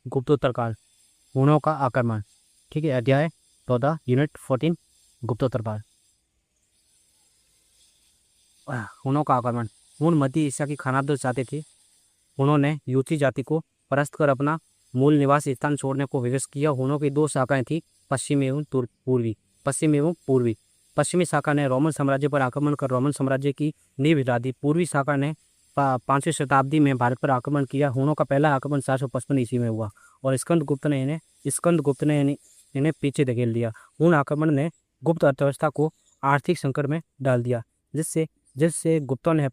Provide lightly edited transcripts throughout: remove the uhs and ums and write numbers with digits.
गुप्तोत्तर काल, हुणों का आक्रमण। ठीक है, अध्याय 14 यूनिट 14 गुप्तोत्तर काल। हुणों का आक्रमण। हुण मध्य एशिया की खानाबदोश जाति थी। उन्होंने यूची जाति को परास्त कर अपना मूल निवास स्थान छोड़ने को विवश किया। हुणों की दो शाखाएं थी, पश्चिमी एवं पूर्वी। पश्चिमी शाखा ने रोमन साम्राज्य पर आक्रमण कर रोमन साम्राज्य की नींव हिला दी। पूर्वी शाखा ने 5वीं शताब्दी में भारत पर आक्रमण किया। हुणों का पहला आक्रमण 455 ईस्वी में हुआ और स्कंदगुप्त ने इन्हें पीछे धकेल दिया। हुण आक्रमण ने गुप्त अर्थव्यवस्था को आर्थिक संकट में डाल दिया, जिससे जिससे गुप्तों ने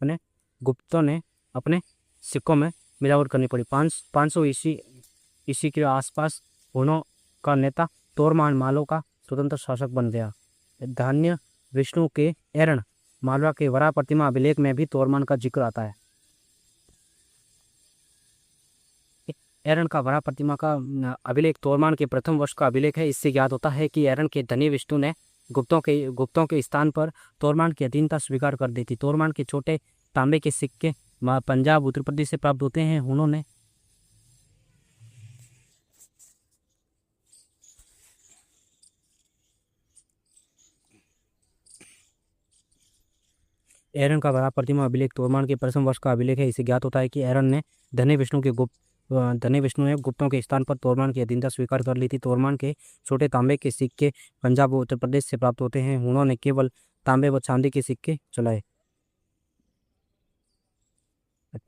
अपने सिक्कों में मिलावट करनी पड़ी। 500 ईस्वी के आसपास हुणों का नेता तोरमान मालो का स्वतंत्र शासक बन गया। धान्य विष्णु के एरण मालवा के वराह प्रतिमा अभिलेख में भी तोरमान का जिक्र आता है। एरण का वराह प्रतिमा का अभिलेख तोरमान के प्रथम वर्ष का अभिलेख है। इससे ज्ञात होता है कि एरण के धनी विष्णु ने गुप्तों के स्थान पर तोरमान की अधीनता स्वीकार कर दी थी। तोरमान के छोटे तांबे के सिक्के पंजाब उत्तर प्रदेश से प्राप्त होते हैं। उन्होंने एरन का वराह प्रतिमा अभिलेख तोरमान के प्रथम वर्ष का अभिलेख है। इससे ज्ञात होता है कि एरन ने धनी विष्णु ने गुप्तों के स्थान पर तोरमान की अधीनता स्वीकार कर ली थी। तोरमान के छोटे तांबे के सिक्के पंजाब और उत्तर प्रदेश से प्राप्त होते हैं। उन्होंने केवल तांबे व चांदी के सिक्के चलाए।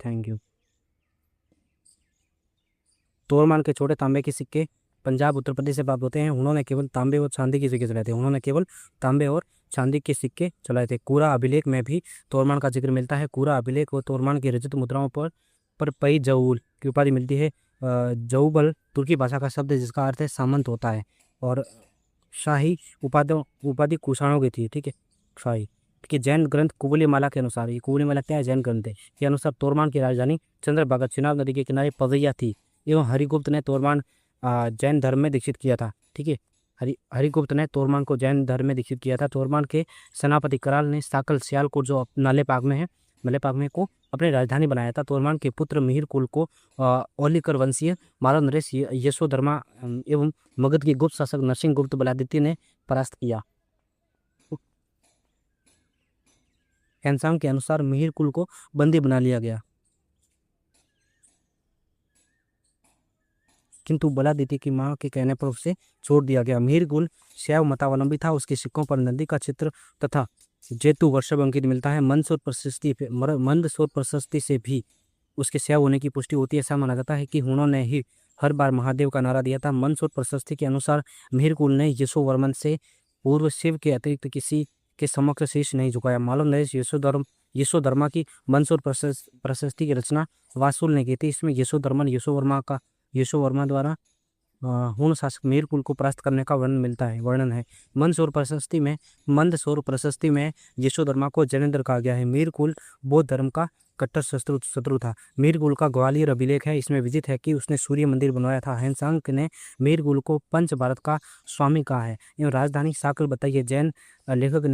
Thank you. तोरमान के छोटे तांबे के सिक्के पंजाब उत्तर प्रदेश से प्राप्त होते हैं। उन्होंने केवल तांबे और चांदी के सिक्के चलाए थे। कूरा अभिलेख में भी तोरमान का जिक्र मिलता है। कूरा अभिलेख और तोरमान की रजत मुद्राओं पर पई जऊल की उपाधि मिलती है। जऊबल तुर्की भाषा का शब्द है जिसका अर्थ है सामंत होता है, और शाही उपाधि कुषाणों की थी। ठीक है, शाही। ठीक है, जैन ग्रंथ कुबलीमाला के अनुसार, ये कुबलीमाला क्या है? जैन ग्रंथ है। के अनुसार तोरमान की राजधानी चंद्रभागा चिनाब नदी के किनारे पवैया थी एवं हरिगुप्त ने तोरमान जैन धर्म में दीक्षित किया था। ठीक है, हरिगुप्त ने तोरमान को जैन धर्म में दीक्षित किया था। तोरमान के सेनापति कराल ने साकल सियालकोट जो नालेपाक में को अपनी राजधानी बनाया था। तोरमान के पुत्र मिहिर कुल को ओलिकर वंशीय मालव नरेश यशोधर्मा एवं मगध के गुप्त शासक नरसिंह गुप्त बलादित्य ने परास्त किया। हैंसांग के अनुसार मिहिर कुल को बंदी बना लिया गया, किंतु बलादित्य की मां के कहने पर उसे छोड़ दिया गया। मिहिर कुल शैव मतावलंबी था। उसके सिक्कों पर नदी का चित्र तथा जेतु वर्षभ अंकित मिलता है। मंदसौर प्रशस्ति से भी उसके शैव होने की पुष्टि होती है। ऐसा माना जाता है कि हुणों ने ही हर बार महादेव का नारा दिया था। मंदसौर प्रशस्ति के अनुसार मिहिर कुल ने यशोवर्मन से पूर्व शिव के अतिरिक्त किसी के समक्ष शीश नहीं झुकाया। मालव नरेश यशोधर्मा की मंदसौर प्रशस्ति की रचना वासुल ने की थी। इसमें यशोवर्मा द्वारा हुण शासक मिहिर कुल को परास्त करने का वर्णन है। मंदसौर प्रशस्ति में यशोधर्मा को जैनेन्द्र कहा गया है। मिहिर कुल बौद्ध धर्म का कट्टर शत्रु था। मिहिर कुल का ग्वालियर अभिलेख है। इसमें विदित है कि उसने सूर्य मंदिर बनवाया था। हैंसांग ने मिहिर कुल को पंच भारत का स्वामी कहा है एवं राजधानी साकल बताई है। जैन लेखक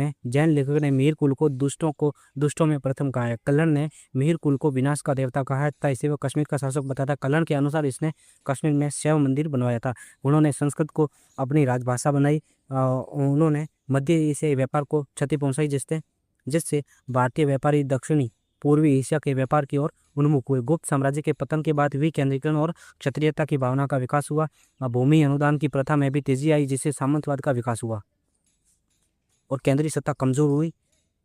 ने मिहिर कुल को दुष्टों में प्रथम कहा है। कल्हण ने मिहिर कुल को विनाश का देवता कहा है तथा इसे वह कश्मीर का शासक बताया था। कल्हण के अनुसार इसने कश्मीर में शैव मंदिर बनवाया था। उन्होंने संस्कृत को अपनी राजभाषा बनाई। उन्होंने मध्य एशियाई व्यापार को क्षति पहुंचाई, जिससे भारतीय व्यापारी दक्षिणी पूर्वी एशिया के व्यापार की ओर उन्मुख हुए। गुप्त साम्राज्य के पतन के बाद विकेंद्रीकरण और क्षत्रियता की भावना का विकास हुआ। भूमि अनुदान की प्रथा में भी तेजी आई, जिससे सामंतवाद का विकास हुआ और केंद्रीय सत्ता कमजोर हुई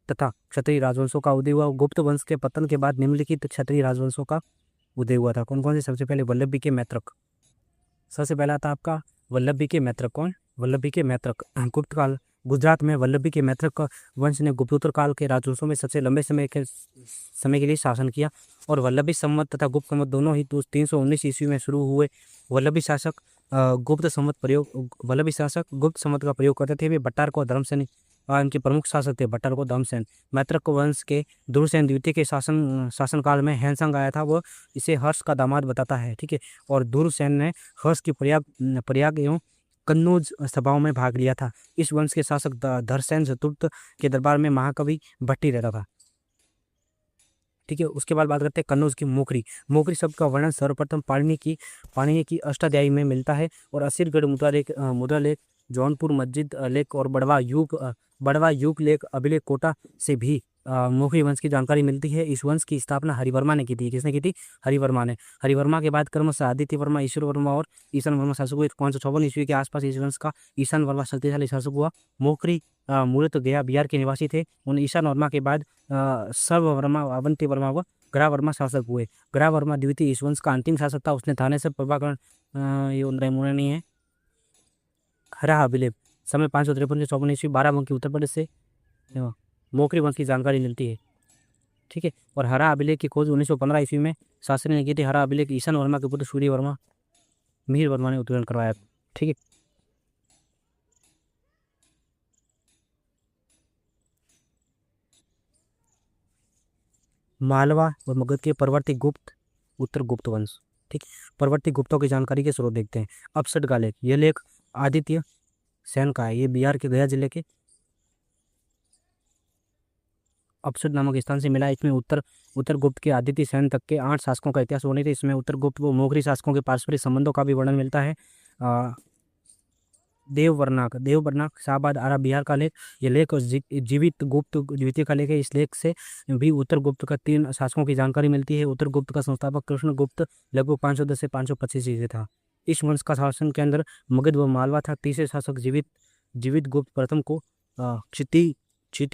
तथा क्षत्रिय राजवंशों का उदय हुआ। गुप्त वंश के पतन के बाद निम्नलिखित क्षत्रिय राजवंशों का उदय हुआ था। कौन कौन से? सबसे पहले वल्लभी के मैत्रक। सबसे पहला था आपका वल्लभी के मैत्रक। कौन? वल्लभी के मैत्रक। गुप्त काल गुजरात में वल्लभी के मैत्रक वंश ने गुप्तोत्तर काल के राजवंशों में सबसे लंबे समय के लिए शासन किया और वल्लभी संवत तथा गुप्त संवत दोनों ही 319 ईस्वी में शुरू हुए। वल्लभी शासक गुप्त संवत का प्रयोग करते थे। वे भट्टार को धर्मसेन इनके प्रमुख शासक थे। भट्टार को धर्मसेन। मैत्रक वंश के धुरसेन द्वितीय के शासनकाल में हैंसांग आया था। वह इसे हर्ष का दामाद बताता है। ठीक है, और धुरसेन ने हर्ष की प्रयाग एवं कन्नौज सभाओं में भाग लिया था। इस वंश के शासक धरसेन चतुर्थ के दरबार में महाकवि भट्टी रहता था। ठीक है। उसके बाद बात करते हैं कन्नौज की मोकरी। मोकरी शब्द का वर्णन सर्वप्रथम पाणिनि की अष्टाध्यायी में मिलता है और असीरगढ़ मुद्रा लेख, जौनपुर मस्जिद लेख और बड़वा युग लेख अभिलेख कोटा से भी मोकरी वंश की जानकारी मिलती है। इस वंश की स्थापना हरिवर्मा ने की थी। किसने की थी? हरिवर्मा ने। हरिवर्मा के बाद क्रमशः आदित्य वर्मा, ईश्वर वर्मा और ईशान वर्मा शासक हुए। 556 ईस्वी के आसपास इस वंश का ईशान वर्मा शक्तिशाली शासक हुआ। मोकरी मूलत गया बिहार के निवासी थे। उन ईशान वर्मा के बाद सर्व वर्मा, अवंती वर्मा व ग्रह वर्मा शासक हुए। ग्रह वर्मा द्वितीय इस वंश का अंतिम शासक था। उसने थाने से प्रभाकरण ये नहीं है हरा अभिलेख समय 553 से 54 ईस्वी, 12 उत्तर प्रदेश से मोकरी वंश की जानकारी मिलती है। ठीक है। और हरा अभिलेख की खोज 1915 ईस्वी में शास्त्री ने की थी। हरा अभिलेख ईशान वर्मा के पुत्र सूर्य वर्मा मिहिर वर्मा ने उत्तीर्ण करवाया। ठीक है। मालवा और मगध के परवर्ती गुप्त उत्तर गुप्त वंश। ठीक। परवर्ती गुप्तों की जानकारी के स्रोत देखते हैं। अपसट का लेख, यह लेख आदित्य सेन का है। ये बिहार के गया जिले के अपसट नामक स्थान से मिला। इसमें उत्तर गुप्त के आदित्य सेन तक के 8 शासकों का इतिहास वर्णित है। इसमें उत्तर गुप्त व मोकरी शासकों के पारस्परिक संबंधों का भी वर्णन मिलता है। देववर्नाक शाहबाद आरा बिहार का लेख, यह लेख जीवित गुप्त द्वितीय का लेख है। इस लेख से भी उत्तर गुप्त का 3 शासकों की जानकारी मिलती है। उत्तर गुप्त का संस्थापक कृष्ण गुप्त लगभग 510 से 525 ईस्वी था। इस वंश का शासन के अंदर मगध व मालवा था। तीसरे शासक जीवित गुप्त प्रथम को क्षिति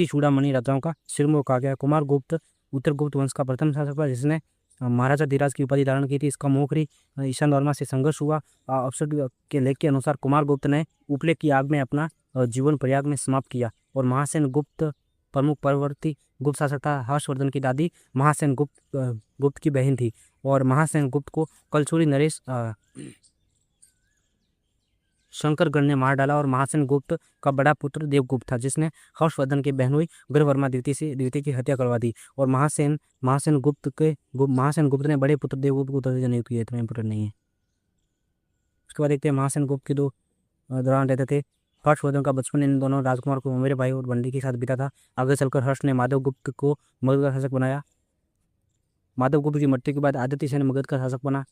चूड़ामणि राजाओं का सिरमौर कहा गया। कुमार गुप्त उत्तर गुप्त वंश का प्रथम शासक था, जिसने महाराजा धीराज की उपाधि धारण की थी। इसका मोकरी ईशान वर्मा से संघर्ष हुआ। अपसट के लेख के अनुसार कुमार गुप्त ने उपले की आग में अपना जीवन प्रयाग में समाप्त किया। और महासेन गुप्त प्रमुख परवर्ती गुप्त शासक था। हर्षवर्धन की दादी महासेन गुप्त की बहन थी और महासेन गुप्त को कलचुरी नरेश शंकरगढ़ ने मार डाला। और महासेन गुप्त का बड़ा पुत्र देवगुप्त था, जिसने हर्षवर्धन के बहनोई ग्रहवर्मा द्वितीय की हत्या करवा दी। और महासेन गुप्त ने बड़े पुत्र देवगुप्त को उत्तराधिकारी नियुक्त किया। इतना इंपोर्टेंट नहीं है। उसके बाद देखते हैं महासेन गुप्त के 2 दौरान रहते थे। हर्षवर्धन का बचपन इन दोनों राजकुमार को मेरे भाई और बंडी के साथ बीता था। आगे चलकर हर्ष ने माधव गुप्त को मगध का शासक बनाया। माधव गुप्त की मृत्यु के बाद आदित्य सेन मगध का शासक बना।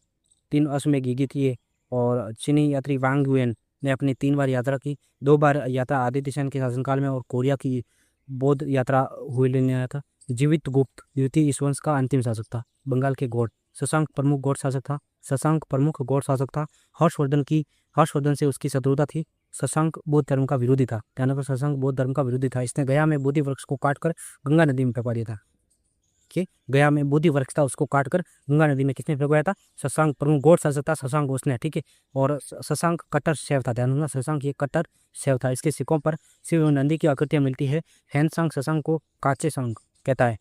3 अश्वमेघ किए और चीनी यात्री वांग युएन ने अपनी 3 बार यात्रा की। 2 बार यात्रा आदित्य सेन के शासनकाल में और कोरिया की बौद्ध यात्रा हुई लेने आया था। जीवित गुप्त द्वितीय इस वंश का अंतिम शासक था। बंगाल के गौड़ शशांक प्रमुख गौड़ शासक था। हर्षवर्धन से उसकी शत्रुता थी। शशांक बौद्ध धर्म का विरोधी था। ध्यान, शशांक बौद्ध धर्म का विरोधी था। इसने गया में बोधि वृक्ष को काटकर गंगा नदी में फेंकवा दिया था। गया में बोधि वृक्ष था, उसको काटकर गंगा नदी में किसने फेंकवाया था? शशांक प्रमुख गौड़ शासक था, शशांक उसने। ठीक है। और शशांक कट्टर शैव था। ध्यान रखना, शशांक ये कट्टर शैव था। इसके सिक्कों पर शिव एवं नंदी की आकृतियां मिलती है। हैनसांग शशांक को काचे सांग कहता है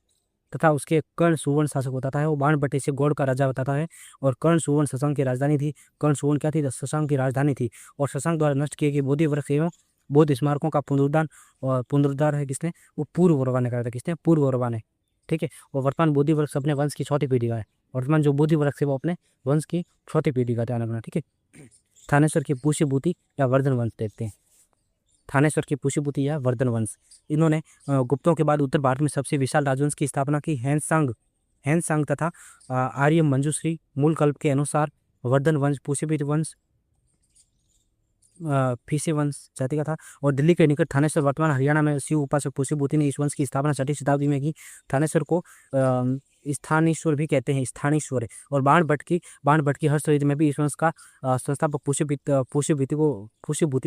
तथा उसके कर्ण सुवर्ण शासक बताता है। वो बाणभट्टी से गौड़ का राजा बताता है। और कर्ण सुवर्ण शशांक की राजधानी थी। कर्ण सुवर्ण क्या थी? शशांक की राजधानी थी। और शशांक द्वारा नष्ट किए गए बोधि वृक्ष एवं बौद्ध स्मारकों का पुनरुद्धार है किसने? वो पूर्ववर्मा ने करा था। किसने? पूर्ववर्मा ने। ठीक है। और वर्तमान बोधि वृक्ष अपने वंश की 4थी पीढ़ी का है। वर्तमान जो बोधि वृक्ष है वो अपने वंश की 4थी पीढ़ी का ध्यान रखना। ठीक है। थानेश्वर की पुष्यभूति या वर्धन वंश देखते हैं। थानेश्वर की पुष्यभूति या वर्धन वंश, इन्होंने गुप्तों के बाद उत्तर भारत में सबसे विशाल राजवंश की स्थापना की। हैनसांग तथा आर्य मंजूश्री मूल कल्प के अनुसार वर्धन वंश पुष्यभूति वंश फीसे वंश जाति का था। और दिल्ली के निकट थानेश्वर वर्तमान हरियाणा में शिव उपासक पुष्यभूति ने इस वंश की स्थापना 6वीं शताब्दी में की। थानेश्वर को स्थानीश्वर भी कहते हैं, स्थानीश्वर। और बाणभट्ट की हर्षचरित में भी इस वंश का संस्थापक पुष्यभूति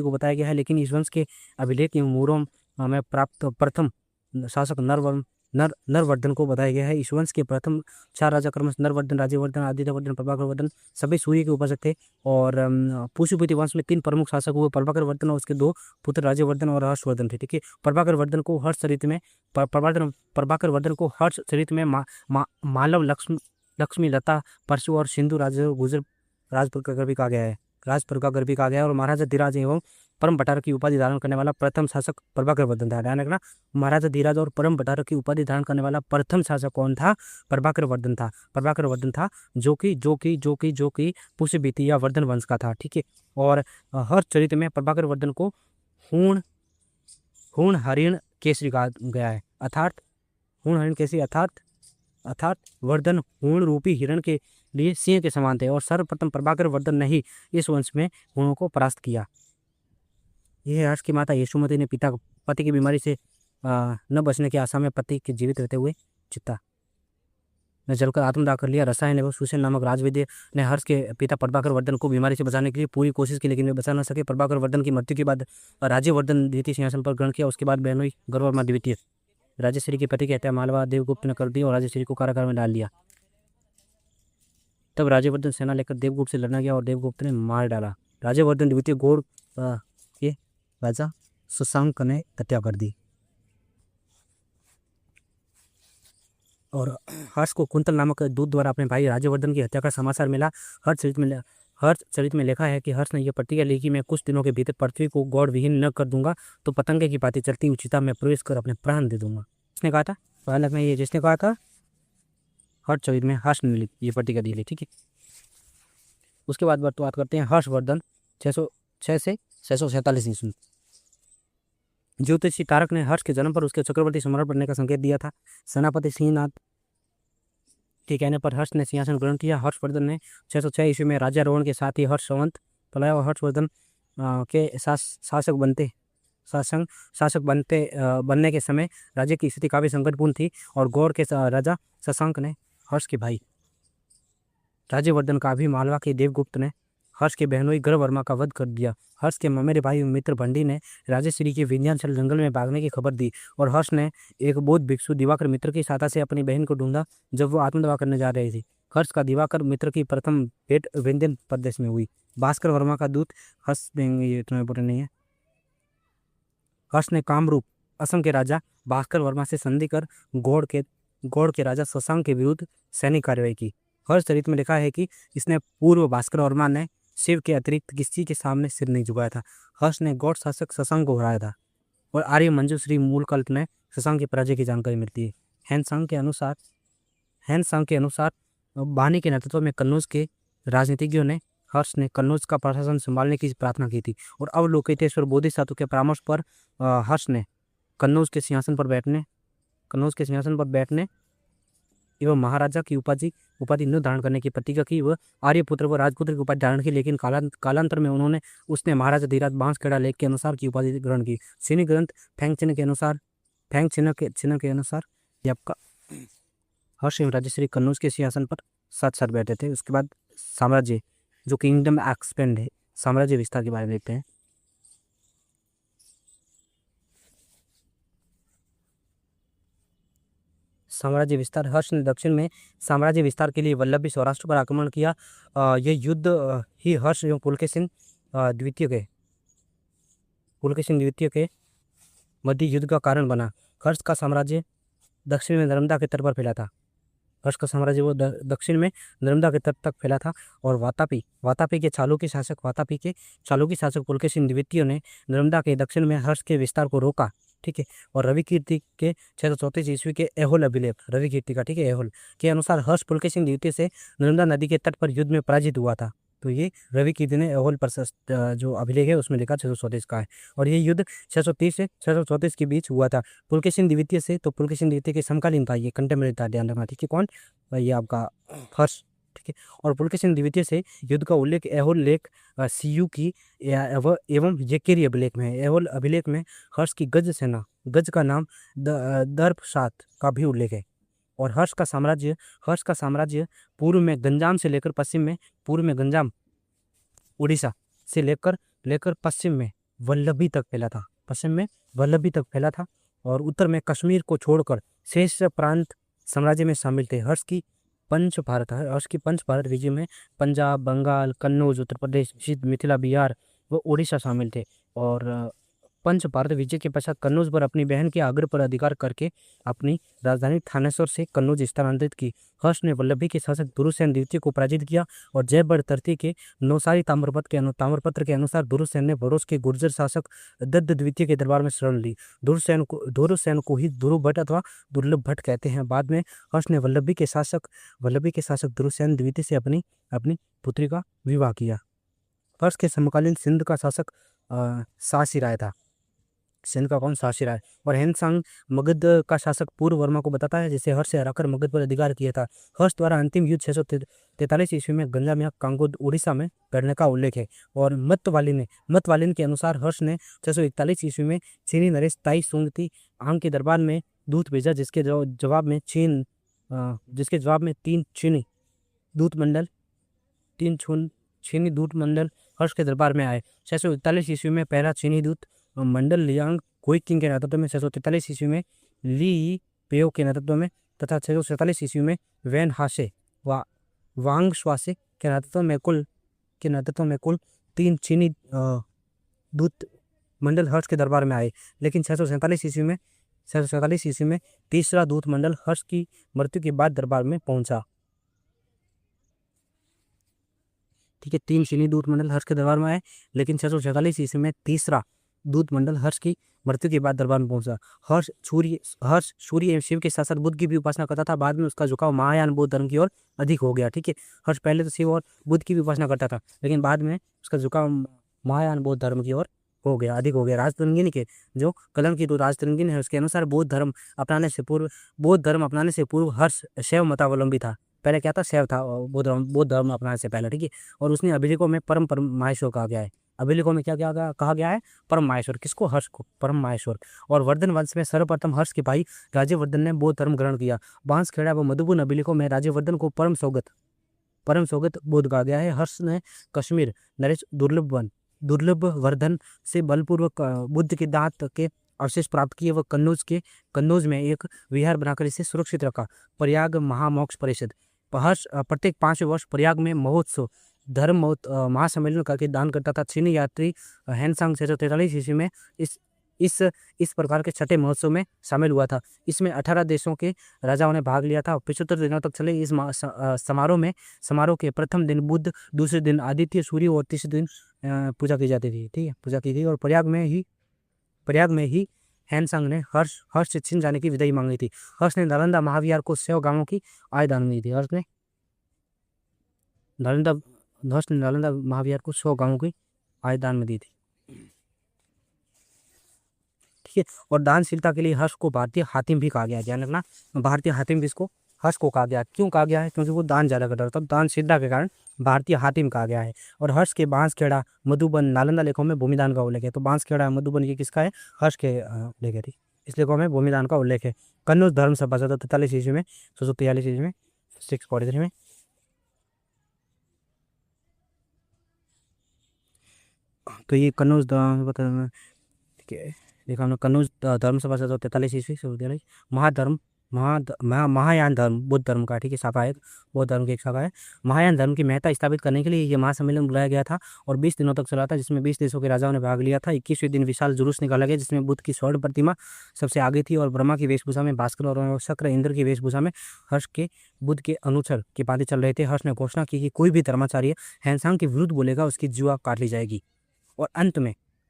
को बताया गया है। लेकिन इस वंश के अभिलेख मूरों में प्राप्त प्रथम शासक नरवर्धन को बताया गया है। इस वंश के प्रथम 4 राजा क्रमशः नरवर्धन, राज्यवर्धन, आदित्यवर्धन, प्रभाकरवर्धन सभी सूर्य के उपासक थे। और पुष्यभूति वंश में 3 प्रमुख शासक हुए, प्रभाकरवर्धन और उसके 2 पुत्र राज्यवर्धन और हर्षवर्धन थे। ठीक है। प्रभाकरवर्धन को हर्षचरित में मालव, लक्ष्मी, लता, परशु और सिंधु राजप्रकार भी कहा गया है। और महाराजा धीराज एवं परम भट्टारक की उपाधि धारण करने वाला प्रथम शासक प्रभाकरवर्धन था। ध्यान रखना, महाराजा धीराज और परम भट्टारक की उपाधि धारण करने वाला प्रथम शासक कौन था? प्रभाकरवर्धन था, जो कि पुष्यभूति या वर्धन वंश का था। ठीक है। और हर्षचरित में प्रभाकरवर्धन को हूण हरिण केसरी कहा गया है। अर्थात अर्थात वर्धन हूण रूपी हिरण के लिए सिंह के समान थे और सर्वप्रथम प्रभाकर वर्धन ने ही इस वंश में हूणों को परास्त किया। यह हर्ष की माता यशोमती ने पति की बीमारी से न बचने की आशा में पति के जीवित रहते हुए चिता ने जलकर आत्मदाह कर लिया। रसायन एवं सुसेन नामक राजवैद्य ने हर्ष के पिता प्रभाकर वर्धन को बीमारी से बचाने के लिए पूरी कोशिश की, लेकिन वे बचा न सके। प्रभाकर वर्धन की मृत्यु के बाद राज्यवर्धन द्वितीय सिंहासन पर ग्रहण किया। उसके बाद बहन हुई गर्ववर्मा द्वितीय। राजश्री के पति की हत्या मालवा देवगुप्त ने कर दी और राजश्री को कारागार में डाल दिया। तब राज्यवर्धन सेना लेकर देवगुप्त से लड़ना गया और देवगुप्त ने मार डाला। राज्यवर्धन द्वितीय गौड़ के राजा शशांक ने हत्या कर दी और हर्ष को कुंतल नामक दूत द्वारा अपने भाई राज्यवर्धन की हत्या का समाचार मिला। हर्ष चरित में लिखा है कि हर्ष ने यह प्रतिज्ञा ली कि मैं कुछ दिनों के भीतर पृथ्वी को गौड़ विहीन न कर दूंगा तो पतंगे की भांति चलती हुई चिता में प्रवेश कर अपने प्राण दे दूंगा। इसने कहा था पहले में, ये जिसने कहा था हर्ष चरित में हर्ष ने ये प्रतिज्ञा दी। ठीक है, उसके बाद बात करते हैं हर्षवर्धन 606 से 647 ईस्वी। ज्योतिषी तारक ने हर्ष के जन्म पर उसके चक्रवर्ती सम्राट बनने का संकेत दिया था। सेनापति सिंहनाथ के कहने पर हर्ष ने सिंहासन ग्रहण किया। हर्षवर्धन ने 606 ईस्वी में राज्यारोहण के साथ ही हर्षवंत पलाया और हर्षवर्धन के शासक बनने के समय राज्य की स्थिति काफी संकटपूर्ण थी और गौड़ के राजा शशांक ने हर्ष के भाई राज्यवर्धन का भी मालवा के देवगुप्त ने हर्ष के बहनोई गर्ववर्मा का वध कर दिया। हर्ष के ममेरे भाई मित्र भंडी ने राजश्री के विंध्याचल जंगल में भागने की खबर दी और हर्ष ने एक बौद्ध भिक्षु दिवाकर मित्र की सहायता से अपनी बहन को ढूंढा जब वो आत्मदाह करने जा रही थी। हर्ष का दिवाकर मित्र की प्रथम भेंट विंध्यन प्रदेश में हुई। भास्कर वर्मा का दूत हर्ष, ये इतना इंपॉर्टेंट नहीं है। हर्ष ने कामरूप असम के राजा भास्कर वर्मा से संधि कर गौड़ के राजा शशांक के विरुद्ध सैनिक कार्रवाई की। हर्ष चरित में लिखा है कि इसने पूर्व भास्कर वर्मा ने शिव के अतिरिक्त किसी के सामने सिर नहीं झुकाया था। हर्ष ने गौड़ शासक शशांक को हराया था और आर्य मंजूश्री मूलकल्प में शशांक की पराजय की जानकारी मिलती है। हैनसांग के अनुसार बानी के नेतृत्व में कन्नौज के राजनीतिज्ञों ने हर्ष ने कन्नौज का प्रशासन संभालने की प्रार्थना की थी और अवलोकितेश्वर बोधिसत्व के परामर्श पर हर्ष ने कन्नौज के सिंहासन पर बैठने एवं महाराजा की उपाधि न धारण करने की प्रतिज्ञा की। वह आर्यपुत्र व राजपुत्र की उपाधि धारण की, लेकिन कालांतर में उसने महाराजा धीराज बांसखेड़ा लेख के अनुसार की उपाधि ग्रहण की। सैन्य ग्रंथ फैंग चिन्ह के अनुसार ये आपका हर्ष एवं राजश्री कन्नौज के सिंहासन पर साथ बैठे थे। उसके बाद साम्राज्य जो किंगडम एक्सपेंड है, साम्राज्य विस्तार के बारे में देखते हैं। साम्राज्य विस्तार। हर्ष ने दक्षिण में साम्राज्य विस्तार के लिए वल्लभी सौराष्ट्र पर आक्रमण किया। यह युद्ध ही हर्ष एवं पुलकेशिन द्वितीय के मध्य युद्ध का कारण बना। हर्ष का साम्राज्य दक्षिण में नर्मदा के तट पर फैला था। दक्षिण में नर्मदा के तट तक फैला था और वातापी के चालुक्य शासक पुलकेशिन द्वितीय ने नर्मदा के दक्षिण में हर्ष के विस्तार को रोका। ठीक है, और रवि कीर्ति के 634 ईस्वी के एहोल अभिलेख रवि कीर्ति का एहोल के अनुसार हर्ष पुलकेशिन द्वितीय से नर्मदा नदी के तट पर युद्ध में पराजित हुआ था। तो ये रवि कीर्ति ने एहोल प्रशस्त जो अभिलेख है उसमें लिखा 634 का है और ये युद्ध 630 से 634 के बीच हुआ था। पुलकेशिन द्वितीय के समकालीन था, ये कंटेम्परेरी था, ध्यान रखना। ठीक है, कौन? ये आपका हर्ष। ठीक है, और पुलकेशिन द्वितीय से युद्ध का उल्लेख एहोल लेख सीयू की एवं जेकेरी अभिलेख में है। एहोल अभिलेख में हर्ष की गज का नाम दर्पशात का भी उल्लेख है और हर्ष का साम्राज्य पूर्व में गंजाम से लेकर उड़ीसा से लेकर पश्चिम में वल्लभी तक फैला था और उत्तर में कश्मीर को छोड़कर शेष प्रांत साम्राज्य में शामिल थे। हर्ष की पंच भारत विजय में पंजाब, बंगाल, कन्नौज, उत्तर प्रदेश, मिथिला, बिहार व उड़ीसा शामिल थे और पंच भारत विजय के पश्चात कन्नौज पर अपनी बहन के आग्रह पर अधिकार करके अपनी राजधानी थानेश्वर से कन्नौज स्थानांतरित की। हर्ष ने वल्लभी के शासक दुरुसेन द्वितीय को पराजित किया और जयबड़ तरती के नौसारी ताम्रपत्र के अनुसार दुरुसेन ने भरोस के गुर्जर शासक दत्त द्वितीय के दरबार में शरण ली। दुरुसेन को ही दुरुभट्ट अथवा दुर्लभ भट्ट कहते हैं। बाद में हर्ष ने वल्लभी के शासक दुरुसेन द्वितीय से अपनी पुत्री का विवाह किया। हर्ष के समकालीन सिंध का शासक सासी राय था। सेन का कौन शासक रहा है। और हेनसांग मगध का शासक पूर्व वर्मा को बताता है जिसे हर्ष से हराकर मगध पर अधिकार किया था। हर्ष द्वारा अंतिम युद्ध 643 ईस्वी में गंजाम या कांगो उड़ीसा में करने का उल्लेख है। और मतवालिन के अनुसार हर्ष ने 641 ईस्वी में चीनी नरेश ताई सुंगती आंग के दरबार में दूत भेजा, जिसके जवाब में तीन चीनी दूत मंडल हर्ष के दरबार में आए। 641 ईस्वी में पहला चीनी दूत मंडल लियांग कोइकिंग के नेतृत्व में, 643 ईस्वी में ली पेओ के नेतृत्व में तथा 647 ईस्वी में वैन हासे व वांग स्वासे के नेतृत्व में कुल 3 चीनी दूत मंडल हर्ष के दरबार में आए। लेकिन 647 ईस्वी में तीसरा दूत मंडल हर्ष की मृत्यु के बाद दरबार में पहुंचा। ठीक है, 3 चीनी दूत मंडल हर्ष के दरबार में आए, लेकिन 646 ईस्वी में तीसरा दूत मंडल हर्ष की मृत्यु के बाद दरबार में पहुंचा। हर्ष सूर्य एवं शिव के साथ साथ बुद्ध की भी उपासना करता था। बाद में उसका झुकाव महायान बौद्ध धर्म की ओर अधिक हो गया। ठीक है, हर्ष पहले तो शिव और बुद्ध की भी उपासना करता था, लेकिन बाद में उसका झुकाव महायान बौद्ध धर्म की ओर अधिक हो गया। राजतरंगिणी के जो कलम की तो राजतरंगिणी है, उसके अनुसार बौद्ध धर्म अपनाने से पूर्व हर्ष शैव मतावलंबी था। पहले क्या था, शैव था बौद्ध धर्म अपनाने से पहले। ठीक है, और उसने अभिलेखों में परम माहेश्वर कहा गया है। अभिलेखों में क्या कहा गया है, परम माहेश्वर। किसको, हर्ष को परम माहेश्वर। और वर्धन वंश में सर्वप्रथम हर्ष के भाई राज्यवर्धन ने बौद्ध धर्म ग्रहण किया। बांसखेड़ा व मधुबन अभिलेखों में राज्यवर्धन को परम सौगत बोध कहा गया है। हर्ष ने कश्मीर नरेश दुर्लभ वर्धन से बलपूर्वक बुद्ध के दांत के अवशेष प्राप्त किए व कन्नौज में एक विहार बनाकर इसे सुरक्षित रखा। प्रयाग महामोक्ष परिषद। हर्ष प्रत्येक 5वें वर्ष प्रयाग में महोत्सव धर्म महासम्मेलन करके दान करता था। चीनी यात्री हेनसांग 643 ईस्वी में इस प्रकार के छठे महोत्सव में शामिल हुआ था। इसमें 18 देशों के राजाओं ने भाग लिया था। 75 दिनों तक चले इस समारोह के प्रथम दिन बुध, दूसरे दिन आदित्य सूर्य और तीसरे दिन पूजा की जाती थी। ठीक है, पूजा की थी। और प्रयाग में ही हेनसांग ने हर्ष से चीन जाने की विदाई मांगी थी। हर्ष ने नालंदा महाविहार को 100 गांवों की आय दान दी थी। हर्ष ने नालंदा महाविहार को 100 गांवों की आय दान में दी थी। ठीक है, और दानशीलता के लिए हर्ष को भारतीय हातिम भी कहा गया है। ध्यान रखना, भारतीय हातिम भी इसको हर्ष को कहा गया। क्यों कहा गया है, क्योंकि वो दान ज्यादा करता था। दानशीलता के कारण भारतीय हातिम कहा गया है। और हर्ष के बांसखेड़ा, मधुबन, नालंदा लेखों में भूमिदान का उल्लेख है। तो बांसखेड़ा, मधुबन ये किसका है, हर्ष के उल्लेख है। इस लेखों में भूमिदान का उल्लेख है। कन्नौज धर्म सभा 643 ईस्वी में, 643 ईस्वी में, 643 में। तो ये कन्नौज ठीक है, देखा हमने कन्नौज धर्म सभा 643 ईस्वी, महायान धर्म बुद्ध धर्म का। ठीक है, शाखा है, बौद्ध धर्म की एक शाखा है। महायान धर्म की महत्ता स्थापित करने के लिए ये महासम्मेलन बुलाया गया था और 20 दिनों तक चला था, जिसमें 20 देशों के राजाओं ने भाग लिया था। 21वें दिन विशाल जुलूस निकाला गया, जिसमें बुद्ध की स्वर्ण प्रतिमा सबसे आगे थी और ब्रह्मा की वेशभूषा में भास्कर और शक्र इंद्र की वेशभूषा में हर्ष के बुद्ध के अनुचर के पादे चल रहे थे। हर्ष ने घोषणा की कि कोई भी धर्माचार्य हेनसांग के विरुद्ध बोलेगा उसकी जुआ काट ली जाएगी। और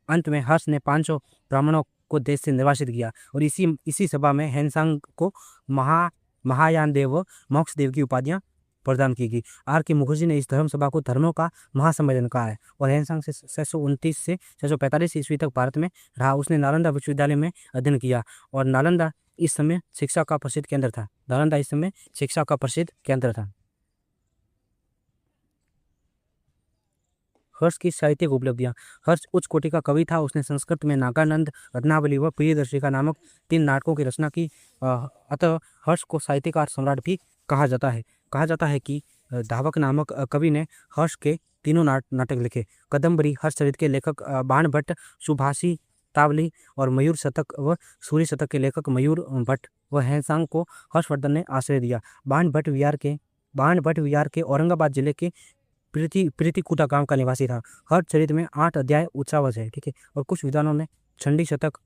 अंत में हर्ष ने 500 ब्राह्मणों को देश से निर्वासित किया। और इसी सभा में हेनसांग को महायान देव व मोक्ष देव की उपाधियां प्रदान की गई। R.K. मुखर्जी ने इस धर्म सभा को धर्मों का महासम्मेलन कहा है। और हेनसांग से 629 से 645 ईस्वी तक भारत में रहा। उसने नालंदा विश्वविद्यालय में अध्ययन किया और नालंदा इस समय शिक्षा का प्रसिद्ध केंद्र था। हर्ष की साहित्यिक उपलब्धियां। हर्ष उच्च कोटि का कवि था। उसने संस्कृत में नागानंद, रत्नावली व प्रियदर्शिका नामक 3 नाटकों की रचना की। अतः हर्ष को साहित्यकार सम्राट भी कहा जाता है कि धावक नामक कवि ने हर्ष के 3 नाटक लिखे। कदम्बरी हर्षचरित के लेखक बाण भट्ट, सुभाषी तावली और मयूर शतक व सूर्य शतक के लेखक मयूर भट्ट व हेनसांग को हर्षवर्धन ने आश्रय दिया। बाण भट्ट विहार के औरंगाबाद जिले के प्रीतिकुटा गांव का निवासी था। हर चरित में 8 अध्याय उच्चावच है। ठीक है, और कुछ विद्वानों ने चंडी शतक,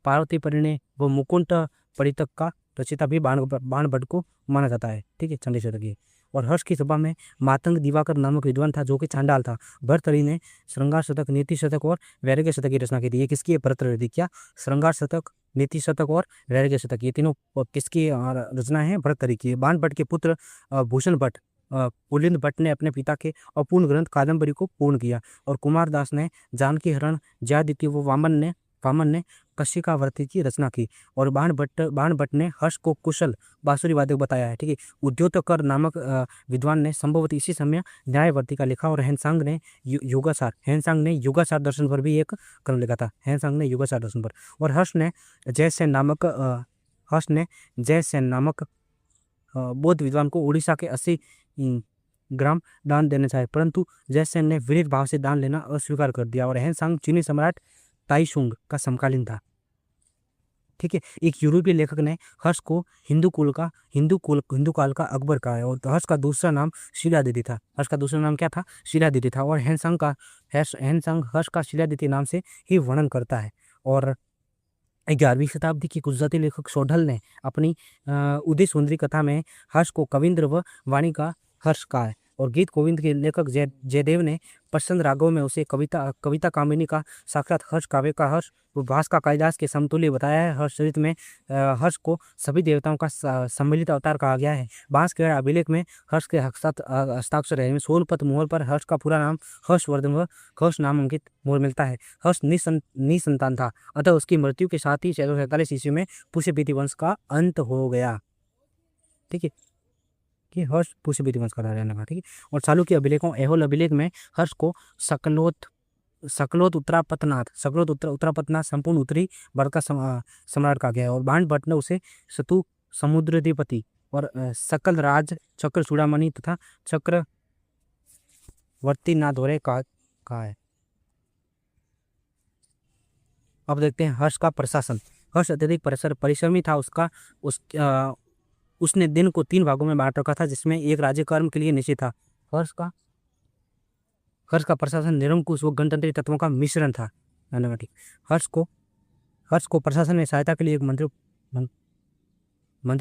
पार्वती परिणय व मुकुंट परितक का रचिता भी बाण भट्ट को माना जाता है। ठीक है, चंडी शतक ये। और हर्ष की सभा में मातंग दिवाकर नामक विद्वान था जो कि चांडाल था। भर्तृहरि ने श्रृंगार शतक, नीति शतक और वैराग्य शतक की रचना की थी। ये किसकी है, भर्तृहरि। क्या, श्रृंगार शतक, नीति शतक और वैराग्य शतक, ये तीनों किसकी रचना है, भर्तृहरि की। बाण भट्ट के पुत्र भूषण भट्ट, पुलिंद भट्ट ने अपने पिता के अपूर्ण ग्रंथ कादम्बरी को पूर्ण किया। और कुमारदास ने जानकी हरण, जयादित्य व वामन वामन ने कशिकावर्ती की रचना की। और बाणभट्ट ने हर्ष को कुशल बांसुरी वादक बताया है। ठीक है। उद्योतकर नामक विद्वान ने संभवतः इसी समय न्यायवर्ती का लिखा। और हेनसांग ने युगासार दर्शन पर भी एक क्रम लिखा था। हेनसांग ने युगासार दर्शन पर। और हर्ष ने जयसेन नामक बौद्ध विद्वान को उड़ीसा के 80 ग्राम दान देने चाहे, परंतु जयसेन ने विनीत भाव से दान लेना अस्वीकार कर दिया। और हेनसांग चीनी सम्राट ताइशुंग का समकालीन था। ठीक है। एक यूरोपीय लेखक ने हर्ष को हिंदू काल का अकबर कहा है। और हर्ष का दूसरा नाम शीलादिति था। हर्ष का दूसरा नाम क्या था? शीलादिति था। और हेनसांग हर्ष का शीलादिति नाम से ही वर्णन करता है। और 11वीं शताब्दी की गुजराती लेखक सोढल ने अपनी उदय सुंदरी कथा में हर्ष को कविंद्र व वाणी का हर्ष कहा है। और गीत गोविंद के लेखक जयदेव ने प्रसन्न रागों में उसे कविता कामिनी का साक्षात हर्ष, काव्य का हर्ष व भास का कालिदास के समतुल्य बताया है। हर्ष चरित में हर्ष को सभी देवताओं का सम्मिलित अवतार कहा गया है। बांसखेड़ा अभिलेख में हर्ष के हस्ताक्षर है। सोनपत मोहर पर हर्ष का पूरा नाम हर्षवर्धन व हर्ष नाम अंकित मोहर मिलता है। हर्ष निसंतान था, अतः उसकी मृत्यु के साथ ही 647 ईस्वी में पुष्यपीति वंश का अंत हो गया। ठीक है, कि हर्ष पुष्यपीति वंश का राजा था। ठीक है। और चालुक्य अभिलेखों ऐहोल अभिलेख में हर्ष को सकलोत उत्तरापतनाथ संपूर्ण उत्तरी भारत का सम्राट कहा गया है। और बाणभट्ट ने उसे सतु समुद्राधिपति और सकल राज चक्र चूड़ामणि तथा चक्रवर्ती नादोरे कहा है। अब देखते हैं हर्ष का प्रशासन। हर्ष अत्यधिक परिश्रमी था। उसने दिन को 3 भागों में बांट रखा था, जिसमें एक राज्य कर्म के लिए निश्चित था। हर्ष का प्रशासन निरंकुश व गणतंत्री तत्वों का मिश्रण था। हर्ष को प्रशासन में सहायता के लिए एक मंत्री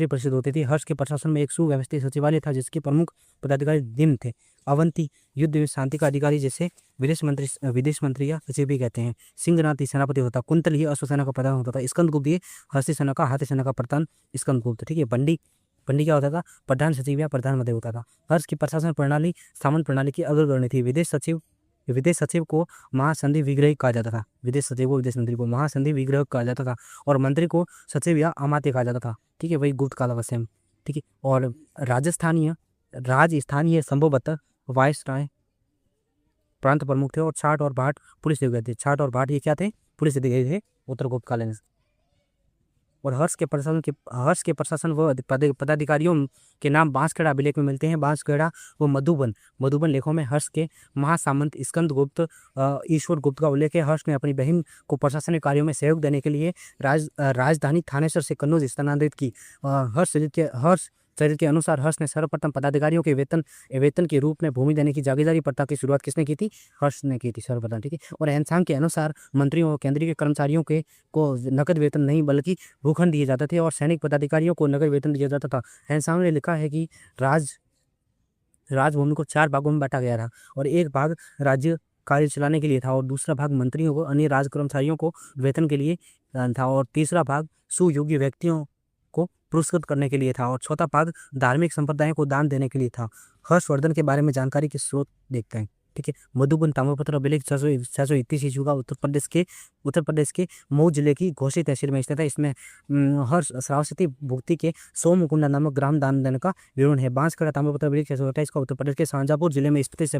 परिषद होती थी। हर्ष के प्रशासन में एक सुव्यवस्थित सचिवालय था, जिसके प्रमुख पदाधिकारी निम्न थे। अवंती युद्ध में शांति का अधिकारी, जैसे विदेश मंत्री या सचिव भी कहते हैं। सिंहनाथ सेनापति होता। कुंतल ये अश्वसेना का प्रधान होता था। स्कंदगुप्त ये हस्ती सेना का हाथी सेना का प्रधान स्कंदगुप्त। ठीक है। बंडी क्या होता था? प्रधान सचिव या प्रधान मध्य होता था। हर्ष की प्रशासन प्रणाली सामंत प्रणाली की अग्रगण्य थी। विदेश सचिव को महासंधि विग्रह कहा जाता था। विदेश सचिव को विदेश मंत्री को महासंधि विग्रह कहा जाता था। और मंत्री को सचिव या अमात्य कहा जाता था। ठीक है, वही गुप्त कालावश्य। ठीक है। और राजस्थानीय संभवतः वायसराय प्रांत प्रमुख थे। और छाट और भाट पुलिस अधिकारी थे। छाट और भाट ये क्या थे? पुलिस अधिकारी थे उत्तर गुप्त काल में। और हर्ष के प्रशासन व पदाधिकारियों के नाम बांसखेड़ा अभिलेख में मिलते हैं। बांसखेड़ा व मधुबन लेखों में हर्ष के महासामंत स्कंदगुप्त ईश्वर गुप्त का उल्लेख है। हर्ष ने अपनी बहन को प्रशासनिक कार्यों में सहयोग देने के लिए राजधानी थानेसर से कन्नौज स्थानांतरित की। हर्ष चरित्र के अनुसार हर्ष ने सर्वप्रथम पदाधिकारियों के वेतन के रूप में भूमि देने की जागीरदारी प्रथा की शुरुआत किसने की थी? हर्ष ने की थी सर्वप्रथम। ठीक है। और हेनसांग के अनुसार मंत्रियों और केंद्रीय कर्मचारियों को नकद वेतन नहीं बल्कि भूखंड दिए जाते थे। और सैनिक पदाधिकारियों को नकद वेतन दिया जाता था। हेनसांग ने लिखा है कि राजभूमि को 4 भागों में बांटा गया था। और एक भाग राज्य कार्य चलाने के लिए था, और दूसरा भाग मंत्रियों को अन्य राज कर्मचारियों को वेतन के लिए था, और तीसरा भाग सुयोग्य व्यक्तियों को पुरस्कृत करने के लिए था, और चौथा भाग धार्मिक संप्रदायों को दान देने के लिए था। हर्षवर्धन के बारे में जानकारी के स्रोत देखते हैं। ठीक है। मधुबन ताम्रपत्र अभिलेख 631 ईस्वी का उत्तर प्रदेश के मऊ जिले की घोसी तहसील में स्थित है। इसमें हर्ष श्रावस्ती भुक्ति के सोमकुंडा नामक ग्राम दान देने का विवरण है। बांसखेड़ा ताम्रपत्र अभिलेख 628 का उत्तर प्रदेश के शाहजहाँपुर जिले में स्थित इस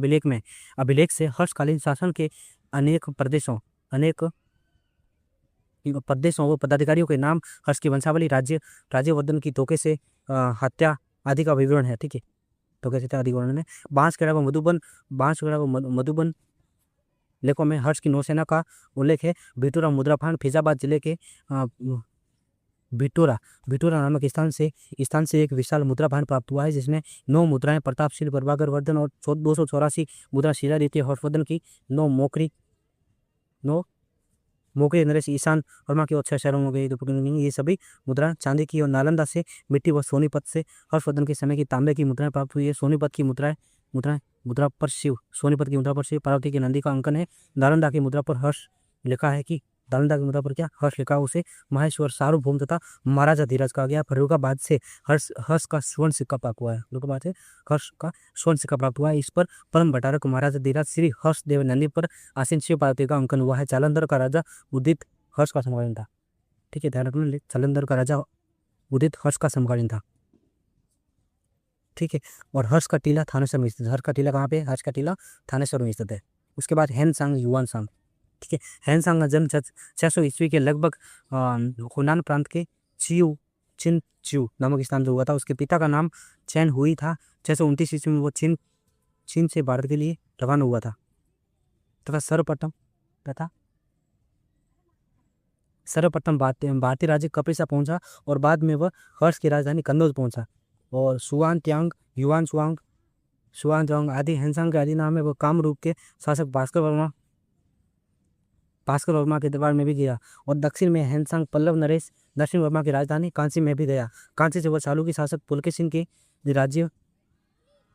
अभिलेख से हर्षकालीन शासन के अनेक प्रदेशों व पदाधिकारियों के नाम, हर्ष की वंशावली, राज्यवर्धन की धोखे से हत्या आदि का विवरण है। ठीक है, धोखे से आदि वर्णन है। बांसखेड़ा व मधुबन लेखों में हर्ष की नौसेना का उल्लेख है। बिटूरा मुद्राफान फैजाबाद जिले के बिटूरा नामक स्थान से एक विशाल मुद्राफान प्राप्त हुआ है, जिसमें 9 मुद्राएं प्रतापशील प्रभाकर वर्धन और 284 मुद्रा शिलादित्य हर्षवर्धन की, 9 मोकरी नरेश ईशान वर्मा की, और 6 शहरों में गई। ये सभी मुद्रा चांदी की, और नालंदा से मिट्टी व सोनीपत से हर्षवर्धन के समय की तांबे की मुद्राएं प्राप्त हुई है। सोनीपत की मुद्रा पर शिव, पार्वती के नंदी का अंकन है। नालंदा की मुद्रा पर हर्ष लिखा है कि हर्ष लिखा उसे महेश्वर सार्वभौम तथा महाराजा धीरज कहा गया। फर्रुखाबाद से हर्ष का स्वर्ण सिक्का प्राप्त हुआ है। इस पर परम भट्टारक महाराजा धीरज श्री हर्ष देव नंदी पर आसीन शिव पार्वती का अंकन हुआ है। जालंधर का राजा उदित हर्ष का समकालीन था। ठीक है, ध्यान रखना, जालंधर का राजा उदित हर्ष का समकालीन था। ठीक है, और हर्ष का टीला थानेसर में स्थित है। हर्ष का टीला कहाँ पे है? हर्ष का टीला थानेसर में स्थित है। उसके बाद हैनसांग युआनसांग। ठीक है, हैनसांग का जन्म 600 ईस्वी के लगभग हुनान प्रांत के चियू चिन चियू नामक स्थान से हुआ था। उसके पिता का नाम चैन हुई था। 629 ईस्वी में वो चीन चीन से भारत के लिए रवाना हुआ था तथा सर्वप्रथम भारतीय राज्य कपिसा पहुंचा और बाद में वह हर्ष की राजधानी कन्नौज पहुंचा। और सुआन त्यांग, युआन सुआंग, सुआन त्यांग आदि हैनसांग के आदि नाम है। वह कामरूप के शासक भास्कर वर्मा के दरबार में भी गया। और दक्षिण में हैनसांग पल्लव नरेश नरसिंह वर्मा की राजधानी कांची में भी गया। कांची से वह चालुक्य शासक पुलकेशिन सिंह के राज्य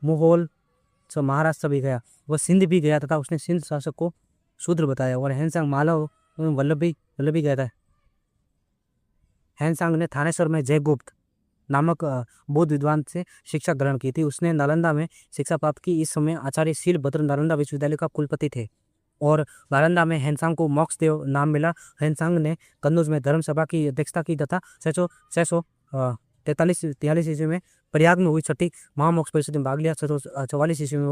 मुगल महाराष्ट्र भी गया। वह सिंध भी गया तथा उसने सिंध शासक को शूद्र बताया। और हैनसांग मालव वल्लभी गया था। हैनसांग ने थानेश्वर में जयगुप्त नामक बौद्ध विद्वान से शिक्षा ग्रहण की थी। उसने नालंदा में शिक्षा प्राप्त की। इस समय आचार्य शीलभद्र नालंदा विश्वविद्यालय का कुलपति थे। और नालंदा में हैनसांग को मोक्षदेव नाम मिला। हैनसांग ने कन्नौज में धर्म सभा की अध्यक्षता की तथा 643 ईस्वी में प्रयाग में हुई छठी महामोक्ष परिषद में भाग लिया। 644 ईस्वी में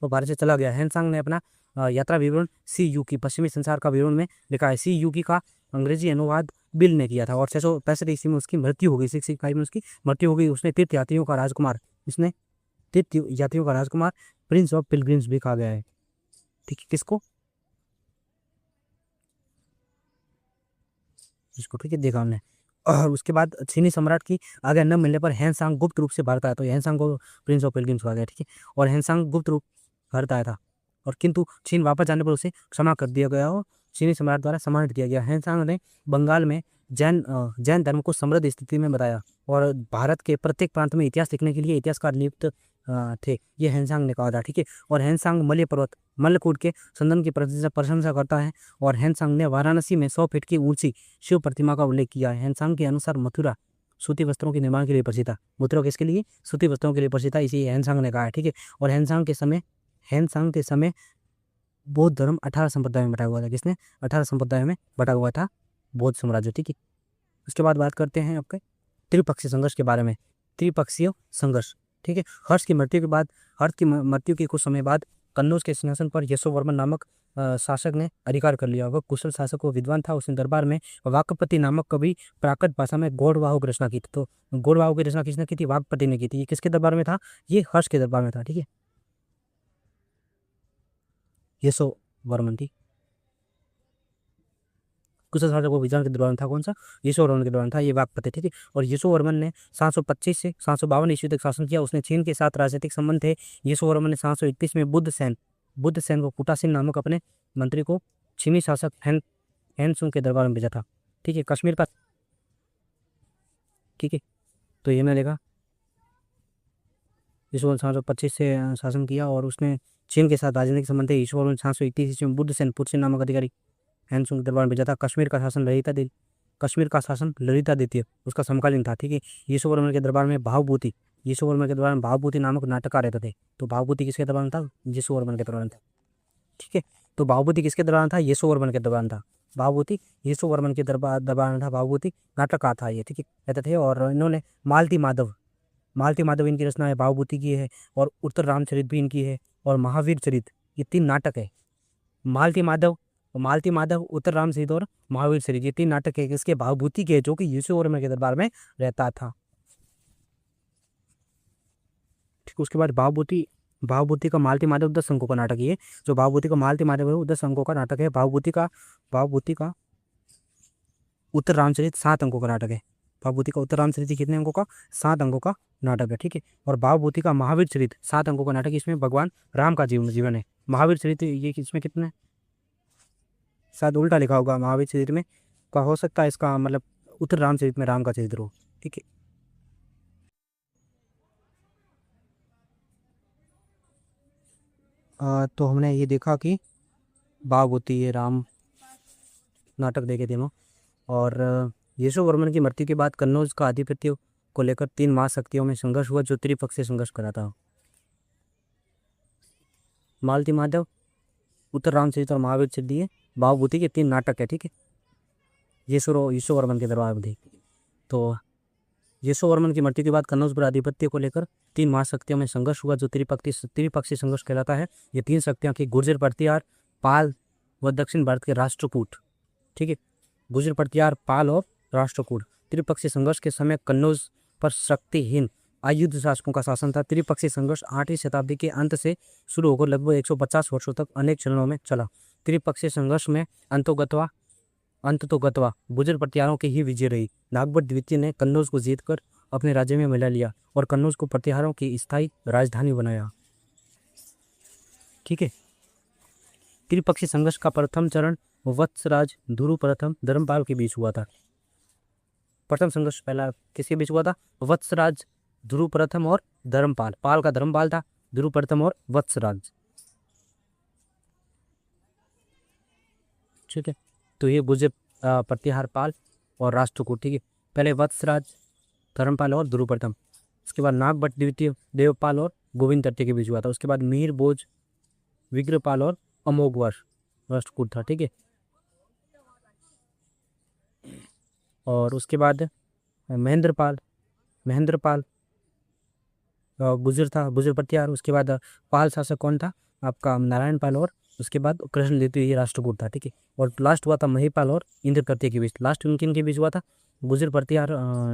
वो भारत से चला गया। हैनसांग ने अपना यात्रा विवरण सी यू की पश्चिमी संसार का विवरण में लिखा है। सी यू की का अंग्रेजी अनुवाद बिल ने किया था। और 665 ईस्वी में उसकी मृत्यु हो गई। 665 में उसकी मृत्यु हो गई। उसने तीर्थयात्रियों का राजकुमार प्रिंस ऑफ पिलग्रिम्स भी कहा गया है। ठीक है, किसको? इसको। ठीक है, देखा हमने। और उसके बाद चीनी सम्राट की आज्ञा न मिलने पर हैनसांग गुप्त रूप से भारत आया। तो हैनसांग को प्रिंस ऑफ पिलग्रिम्स कहा गया। ठीक है, और हैनसांग गुप्त रूप भारत आया था और किंतु चीन वापस जाने पर उसे क्षमा कर दिया गया और चीनी सम्राट द्वारा सम्मानित किया गया। हैनसांग ने बंगाल में जैन धर्म को समृद्ध स्थिति में बताया। और भारत के प्रत्येक प्रांत में इतिहास लिखने के लिए इतिहासकार नियुक्त थे। ये हैनसांग ने कहा था। ठीक है, और हैनसांग मलय पर्वत मल्लकूट के संदन की प्रशंसा करता है। और हैनसांग ने वाराणसी में 100 फीट की ऊंची शिव प्रतिमा का उल्लेख किया है। हैनसांग के अनुसार मथुरा सूती वस्त्रों के निर्माण के लिए प्रसिद्ध था। मथुरा किसके लिए? सूती वस्त्रों के लिए प्रसिद्ध था, इसी हैनसांग ने कहा है। ठीक है, और हैनसांग के समय बौद्ध धर्म 18 संप्रदायों में बटा हुआ था। किसने? 18 संप्रदायों में बटा हुआ था बौद्ध साम्राज्य। ठीक है, उसके बाद बात करते हैं आपके त्रिपक्षीय संघर्ष के बारे में। त्रिपक्षीय संघर्ष। ठीक है, हर्ष की मृत्यु के कुछ समय बाद कन्नौज के सिंहासन पर यशोवर्मन नामक शासक ने अधिकार कर लिया। वह कुशल शासक व विद्वान था। उसने दरबार में वाक्पति नामक कवि प्राकृत भाषा में गौड़वाहु की रचना की थी। तो गौड़वाहु की रचना किसने की थी? वाक्पति ने की थी। ये किसके दरबार में था? ये हर्ष के दरबार में था। ठीक है, यशोवर्मन थी। कुशल शासक वो विद्वान के दौरान था। कौन सा? यशोवर्मन के दौरान था। ये वाक्पति। ठीक है, और यशोवर्मन ने 725 से 752 ईस्वी तक शासन किया। उसने चीन के साथ राजनीतिक संबंध थे। यशोवर्मन ने 731 में बुद्धसेन को कुटासिन नामक अपने मंत्री को चीनी शासक हैनसुंग के दरबार में भेजा था। ठीक है, कश्मीर का। ठीक है, तो ये मैंने देखा यशोवर्मन 725 से शासन किया और उसने चीन के साथ राजनीतिक संबंध थे। यशोवर्मन 731 ईस्वी में बुद्धसेन पुरसेन नामक अधिकारी हैनसुंग के दरबार में भेजा था। कश्मीर का शासन ललिता द्वितीय उसका समकालीन था। ठीक है, यशोवर्मन के दरबार में भावभूति नामक नाटककार रहते थे। तो भावभूति किसके दरबार में था? यशोवर्मन के दरबार में था। ठीक है, तो भावभूति किसके दरबार में था? यशोवर्मन के दरबार में था। भावभूति यशोवर्मन के दरबार में था। भावभूति नाटककार था ये। ठीक है, रहते थे। और इन्होंने मालती माधव इनकी रचना है, भावभूति की है। और उत्तर रामचरित भी इनकी है। और महावीर चरित, ये 3 नाटक है। मालती माधव, उत्तर रामचरित और महावीर चरित, ये 3 नाटक है किसके? भावभूति के, जो कि यशोवर्मन के दरबार में रहता था। ठीक, उसके बाद भावभूति का मालती माधव 10 अंकों का नाटक है। जो भावभूति का मालती माधव है वो 10 अंकों का नाटक है। भावभूति का उत्तर रामचरित 7 अंकों का नाटक है। भावभूति का उत्तर रामचरित कितने अंकों का? 7 अंकों का नाटक है। ठीक है, और भावभूति का महावीर चरित 7 अंकों का नाटक। इसमें भगवान राम का जीवन है। महावीर चरित ये इसमें कितने? शायद उल्टा लिखा होगा महावीर चरित में, का हो सकता है इसका मतलब उत्तर रामचरित में राम का चरित्र हो। ठीक है, तो हमने ये देखा कि भावभूति ये राम नाटक देखे थे। और यशोवर्मन की मृत्यु के बाद कन्नौज का आधिपत्य को लेकर 3 महाशक्तियों में संघर्ष हुआ जो त्रिपक्षीय संघर्ष करा था। मालती माधव, उत्तर रामचरित और महावीर चरित, भावभूति के 3 नाटक है। ठीक है, यशोवर्मन के दरबार में। तो यशोवर्मन की मृत्यु के बाद कन्नौज पर आधिपत्य को लेकर 3 महाशक्तियों में संघर्ष हुआ, जो त्रिपक्षीय संघर्ष कहलाता है। ये 3 शक्तियां की गुर्जर, प्रतिहार, पाल व दक्षिण भारत के राष्ट्रकूट। ठीक है, गुर्जर, प्रतिहार, पाल और राष्ट्रकूट। त्रिपक्षीय संघर्ष के समय कन्नौज पर शक्तिहीन आयुध शासकों का शासन था। त्रिपक्षीय संघर्ष 8वीं शताब्दी के अंत से शुरू होकर लगभग 150 वर्षों तक अनेक चरणों में चला। त्रिपक्षीय संघर्ष में अंततोगत्वा गुर्जर प्रतिहारों की ही विजय रही। नागभट्ट द्वितीय ने कन्नौज को जीतकर अपने राज्य में मिला लिया और कन्नौज को प्रतिहारों की स्थायी राजधानी बनाया। ठीक है, त्रिपक्षीय संघर्ष का प्रथम चरण वत्सराज ध्रुव प्रथम धर्मपाल के बीच हुआ था। प्रथम संघर्ष पहला किसके बीच हुआ था? वत्सराज ध्रुव प्रथम और धर्मपाल। पाल का धर्मपाल था, ध्रुव प्रथम और वत्सराज। ठीक है, तो ये गुर्जर, प्रतिहार, पाल और राष्ट्रकूट। ठीक है, पहले वत्सराज, धर्मपाल और ध्रुव प्रथम। उसके बाद नागभट्ट द्वितीय देवपाल और गोविंद तृतीय के बीच हुआ था। उसके बाद मीर भोज, विग्रपाल और अमोघवर्ष राष्ट्रकूट था। ठीक है, और उसके बाद महेंद्रपाल गुर्जर था, गुर्जर प्रतिहार। उसके बाद पाल शासक कौन था? आपका नारायण पाल, और उसके बाद कृष्ण द्वितीय, ये राष्ट्रकूट था। ठीक है, और लास्ट हुआ था महिपाल और इंद्र तृतीय के बीच। लास्ट किन के बीच हुआ था? गुर्जर प्रतिहार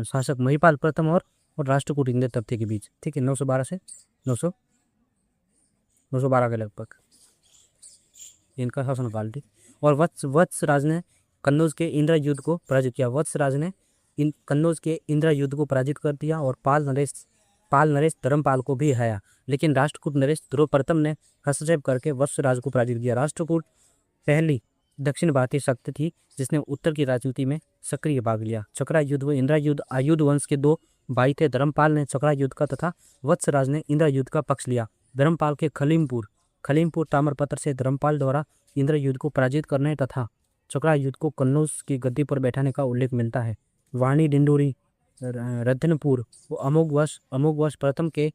शासक महिपाल प्रथम और राष्ट्रकूट इंद्र तृतीय के बीच। ठीक है, 912 से 912 के लगभग इनका शासनकाल थी। और वत्सराज ने कन्नौज के इंदिरा युद्ध को पराजित किया। वत्सराज ने कन्नौज के इंदिरा युद्ध को पराजित कर दिया और पाल नरेश धर्मपाल को भी हराया, लेकिन राष्ट्रकूट नरेश ध्रुव प्रथम ने हस्तक्षेप करके वत्सराज को पराजित किया। राष्ट्रकूट पहली दक्षिण भारतीय शक्ति थी जिसने उत्तर की राजनीति में सक्रिय भाग लिया। चक्रा युद्ध व इंदिरा युद्ध आयुध वंश के 2 भाई थे। धर्मपाल ने चक्रा युद्ध का तथा वत्सराज ने इंदिरा युद्ध का पक्ष लिया। धर्मपाल के खलीमपुर ताम्रपत्र से धर्मपाल द्वारा इंदिरा युद्ध को पराजित करने तथा चक्रा युद्ध को कन्नौज की गद्दी पर बैठाने का उल्लेख मिलता है। वाणी डिंडोरी, रतनपुर व अमोघवर्ष प्रथम के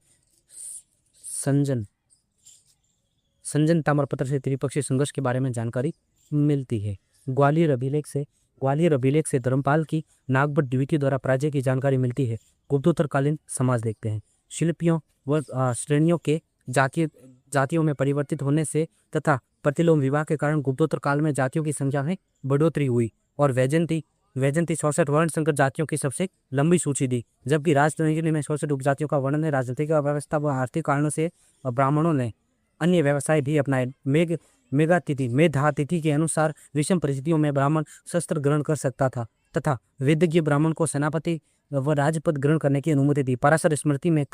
संजन ताम्रपत्र से त्रिपक्षीय संघर्ष के बारे में जानकारी मिलती है। ग्वालियर अभिलेख से धर्मपाल की नागभट्ट द्वितीय द्वारा पराजय की जानकारी मिलती है। गुप्तोत्तरकालीन समाज देखते हैं। शिल्पियों व श्रेणियों के जातियों में परिवर्तित होने से तथा प्रतिलोम विवाह के कारण गुप्तोत्तर काल में जातियों की संख्या में बढ़ोतरी हुई और वैजंती 66 वर्ण संकर जातियों की सबसे लंबी सूची दी, जबकि राजनीति में 66 उपजातियों का वर्णन है। राजनीतिक अव्यवस्था व आर्थिक कारणों से ब्राह्मणों ने अन्य व्यवसाय भी अपनाए। मेधातिथि के अनुसार विषम परिस्थितियों में ब्राह्मण शस्त्र ग्रहण कर सकता था तथा वेदज्ञ ब्राह्मण को सेनापति व राजपद ग्रहण करने की अनुमति दी। पराशर स्मृति में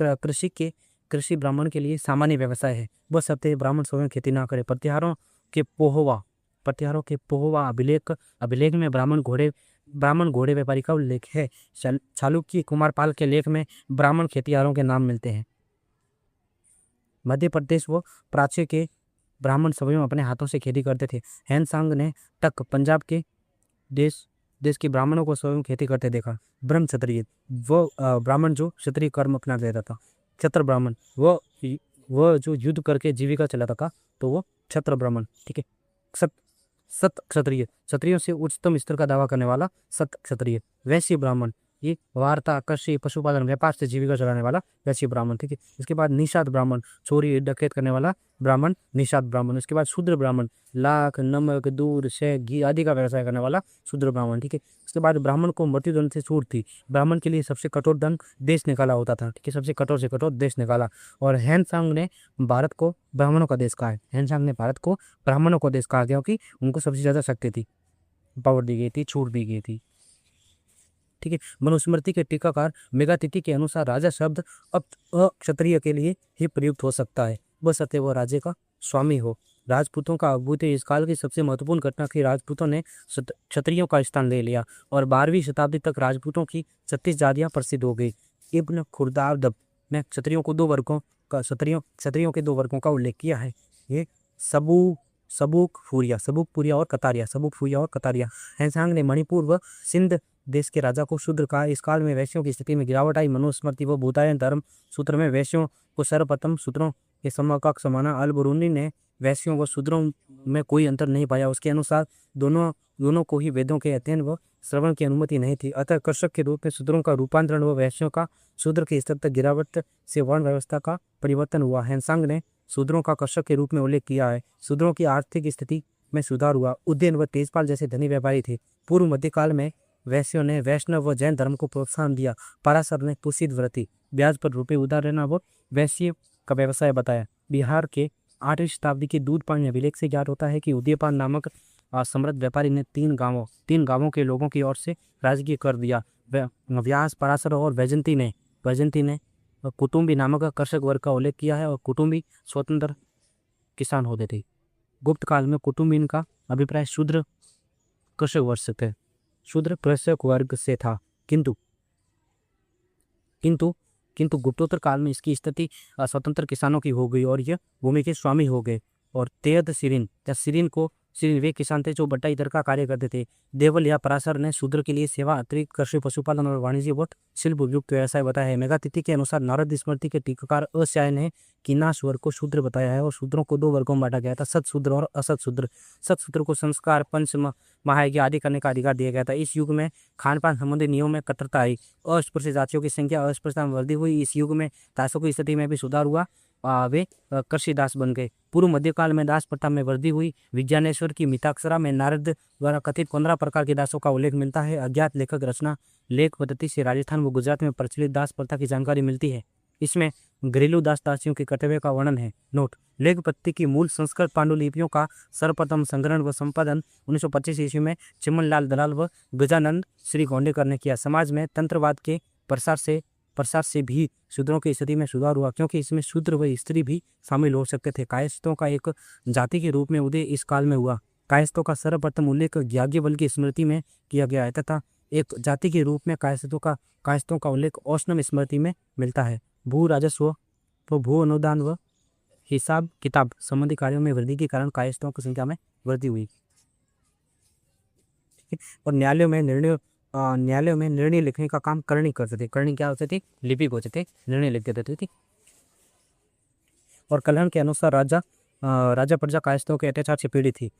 कृषि ब्राह्मण के लिए सामान्य व्यवसाय है, बस सत्य ब्राह्मण स्वयं खेती ना करे। प्रतिहारों के पोहवा अभिलेख में ब्राह्मण घोड़े व्यापारी का उल्लेख है। चालुक्य कुमारपाल के लेख में ब्राह्मण खेतिहारों के नाम मिलते हैं। मध्य प्रदेश व प्राच्य के ब्राह्मण सभी में अपने हाथों से खेती करते थे। हैनसांग ने तक पंजाब के देश के ब्राह्मणों को स्वयं खेती करते देखा। ब्रह्म क्षत्रिय वो ब्राह्मण जो क्षत्रिय कर्म अपना लेता था। क्षत्र ब्राह्मण वो जो युद्ध करके जीविका चलाता था, तो वो क्षत्र ब्राह्मण। ठीक है, सत क्षत्रिय क्षत्रियों से उच्चतम स्तर का दावा करने वाला सत क्षत्रिय। वैश्य ब्राह्मण ये वार्ता, कृषि, पशुपालन, व्यापार से जीविका चलाने वाला वैश्य ब्राह्मण। ठीक है, इसके बाद निषाद ब्राह्मण चोरी डकैत करने वाला ब्राह्मण निषाद ब्राह्मण। इसके बाद शूद्र ब्राह्मण लाख, नमक, दूध, शहद, घी आदि का व्यवसाय करने वाला शूद्र ब्राह्मण। ठीक है, इसके बाद ब्राह्मण को मृत्युदंड से छूट थी। ब्राह्मण के लिए सबसे कठोर दंड देश निकाला होता था। ठीक है, सबसे कठोर से कठोर देश निकाला। और हैनसांग ने भारत को ब्राह्मणों का देश कहा है। हैनसांग ने भारत को ब्राह्मणों का देश कहा, क्योंकि उनको सबसे ज्यादा शक्ति थी, पावर दी गई थी, छूट दी गई थी। ठीक है, मनुस्मृति के टीकाकार मेघातिथि के अनुसार राजा शब्द अब अक्षत्रिय के लिए ही प्रयुक्त हो सकता है, बशर्ते वह राज्य का स्वामी हो। राजपूतों का अभ्युदय इस काल की सबसे महत्वपूर्ण घटना थी। राजपूतों ने क्षत्रियों का स्थान ले लिया और 12वीं शताब्दी तक राजपूतों की 36 जातियां प्रसिद्ध हो गई। इब्न खुर्दादब ने क्षत्रियों के 2 वर्गों का उल्लेख किया है। ये सबूक फूरिया और कतारिया। हैनसांग ने मणिपुर व सिंध देश के राजा को शूद्र कहा। इस काल में वैश्यों की स्थिति में गिरावट आई। मनुस्मृति व भूतायन धर्म सूत्र में वैश्यों को सर्वप्रथम शूद्रों के समकक्ष माना। अल-बरूनी ने वैश्यों व शूद्रों में कोई अंतर नहीं पाया। उसके अनुसार दोनों दोनों को ही वेदों के अध्ययन व श्रवण की अनुमति नहीं थी। अतः कृषक के रूप में शूद्रों का रूपांतरण व वैश्यों का शूद्र के स्तर तक गिरावट से वर्ण व्यवस्था का परिवर्तन हुआ। हैंसांग ने शूद्रों का कृषक के रूप में उल्लेख किया है। शूद्रों की आर्थिक स्थिति में सुधार हुआ। उदयन व तेजपाल जैसे धनी व्यापारी थे। पूर्व मध्यकाल में वैश्यों ने वैष्णव व जैन धर्म को प्रोत्साहन दिया। पराशर ने तुषित व्रति, ब्याज पर रुपये उधार लेना व वैश्य का व्यवसाय बताया। बिहार के 8वीं शताब्दी के दूध पानी अभिलेख से ज्ञात होता है कि उदयपान नामक समृद्ध व्यापारी ने तीन गांवों के लोगों की ओर से राजकीय कर दिया। व्यास, पराशर और वैजंती ने कुटुंबी नामक कृषक वर्ग का उल्लेख किया है और कुटुंबी स्वतंत्र किसान होते थे। गुप्त काल में कुटुंबीन का अभिप्राय शूद्र कृषक वर्ग से था, किंतु गुप्तोत्तर काल में इसकी स्थिति स्वतंत्र किसानों की हो गई और यह भूमि के स्वामी हो गए। और तेयद सिरीन वे किसान थे जो बटाई दर का कार्य करते थे। देवल या पराशर ने शूद्र के लिए सेवा, अतिरिक्त कृषि, पशुपालन और वाणिज्य व शिल्प युक्त व्यवसाय बताया है। मेघातिथि के अनुसार नारद स्मृति के टीकाकार अश्याय ने किन्नास वर्ग को शूद्र बताया है और शूद्रों को 2 वर्गों में बांटा गया था, सत्शूद्र और असत्शूद्र। सत्शूद्र को संस्कार, पंच महायज्ञ आदि करने का अधिकार दिया गया था। इस युग में खान पान संबंधी नियमों में कट्टरता आई। अस्पृश्य जातियों की संख्या अस्पृश्यता में वृद्धि हुई। इस युग में दासों की स्थिति में भी सुधार हुआ। वे कृषि दास बन गए। पूर्व मध्यकाल में दास प्रथा में वृद्धि हुई। विज्ञानेश्वर की मिताक्षरा में नारद द्वारा कथित 15 प्रकार के दासों का उल्लेख मिलता है। अज्ञात लेखक रचना लेख पद्धति से राजस्थान व गुजरात में प्रचलित दास प्रथा की जानकारी मिलती है। इसमें घरेलू दास दासियों के कर्तव्य का वर्णन है। नोट: लेख पद्धति की मूल संस्कृत पांडुलिपियों का सर्वप्रथम संग्रहण व संपादन 1925 ईस्वी में चिमनलाल दलाल व गजानंद श्री गोंडेकर ने किया। समाज में तंत्रवाद के प्रसार से भी शूद्रों की स्थिति में सुधार हुआ, क्योंकि इसमें शूद्र व स्त्री भी शामिल हो सकते थे। कायस्थों का एक जाति के रूप में उदय इस काल में हुआ। कायस्थों का सर्वप्रथम उल्लेख याज्ञवल्क्य की स्मृति में किया गया है तथा एक जाति के रूप में कायस्थों का उल्लेख औष्णव स्मृति में मिलता है। भू राजस्व व भू अनुदान व हिसाब किताब संबंधी कार्यों में वृद्धि के कारण कायस्थों की संख्या में वृद्धि हुई। और न्यायालयों में निर्णय लिखने का काम करणी करते थे। करणी क्या होते थे? लिपिक होते थे, निर्णय लिख देते थे। और कलहण के अनुसार राजा प्रजा कायस्थों के अत्याचार से पीड़ित थी।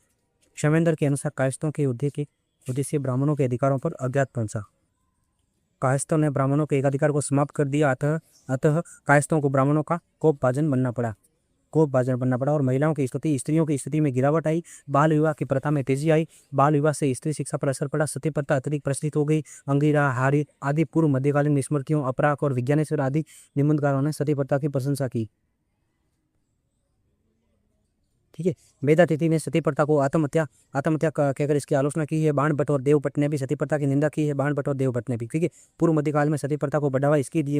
क्षमेंद्र के अनुसार कायस्थों के उद्देश्य ब्राह्मणों के अधिकारों पर अज्ञात पहुंचा। कायस्थों ने ब्राह्मणों के एकाधिकार को समाप्त कर दिया। अतः कायस्थों को ब्राह्मणों का कोपभाजन बनना पड़ा और महिलाओं की स्त्रियों की स्थिति में गिरावट आई। बाल विवाह की प्रथा में तेजी आई। बाल विवाह से स्त्री शिक्षा पर असर पड़ा। सती प्रथा अतिरिक्त प्रचलित हो गई। अंगिरा, हारी आदि पूर्व मध्यकालीन स्मृतियों, अपराक और विज्ञानेश्वर आदि निबंधकारों ने सती प्रथा की प्रशंसा की। ठीक है। मेधातिथि ने सती प्रथा को आत्महत्या कहकर इसकी आलोचना की है। बाण भट्ट और देवभट्ट ने भी सती प्रथा की निंदा की है। बाण भट्ट और देवभट्ट ने भी। ठीक है। पूर्व मध्यकाल में सती प्रथा को बढ़ावा इसकी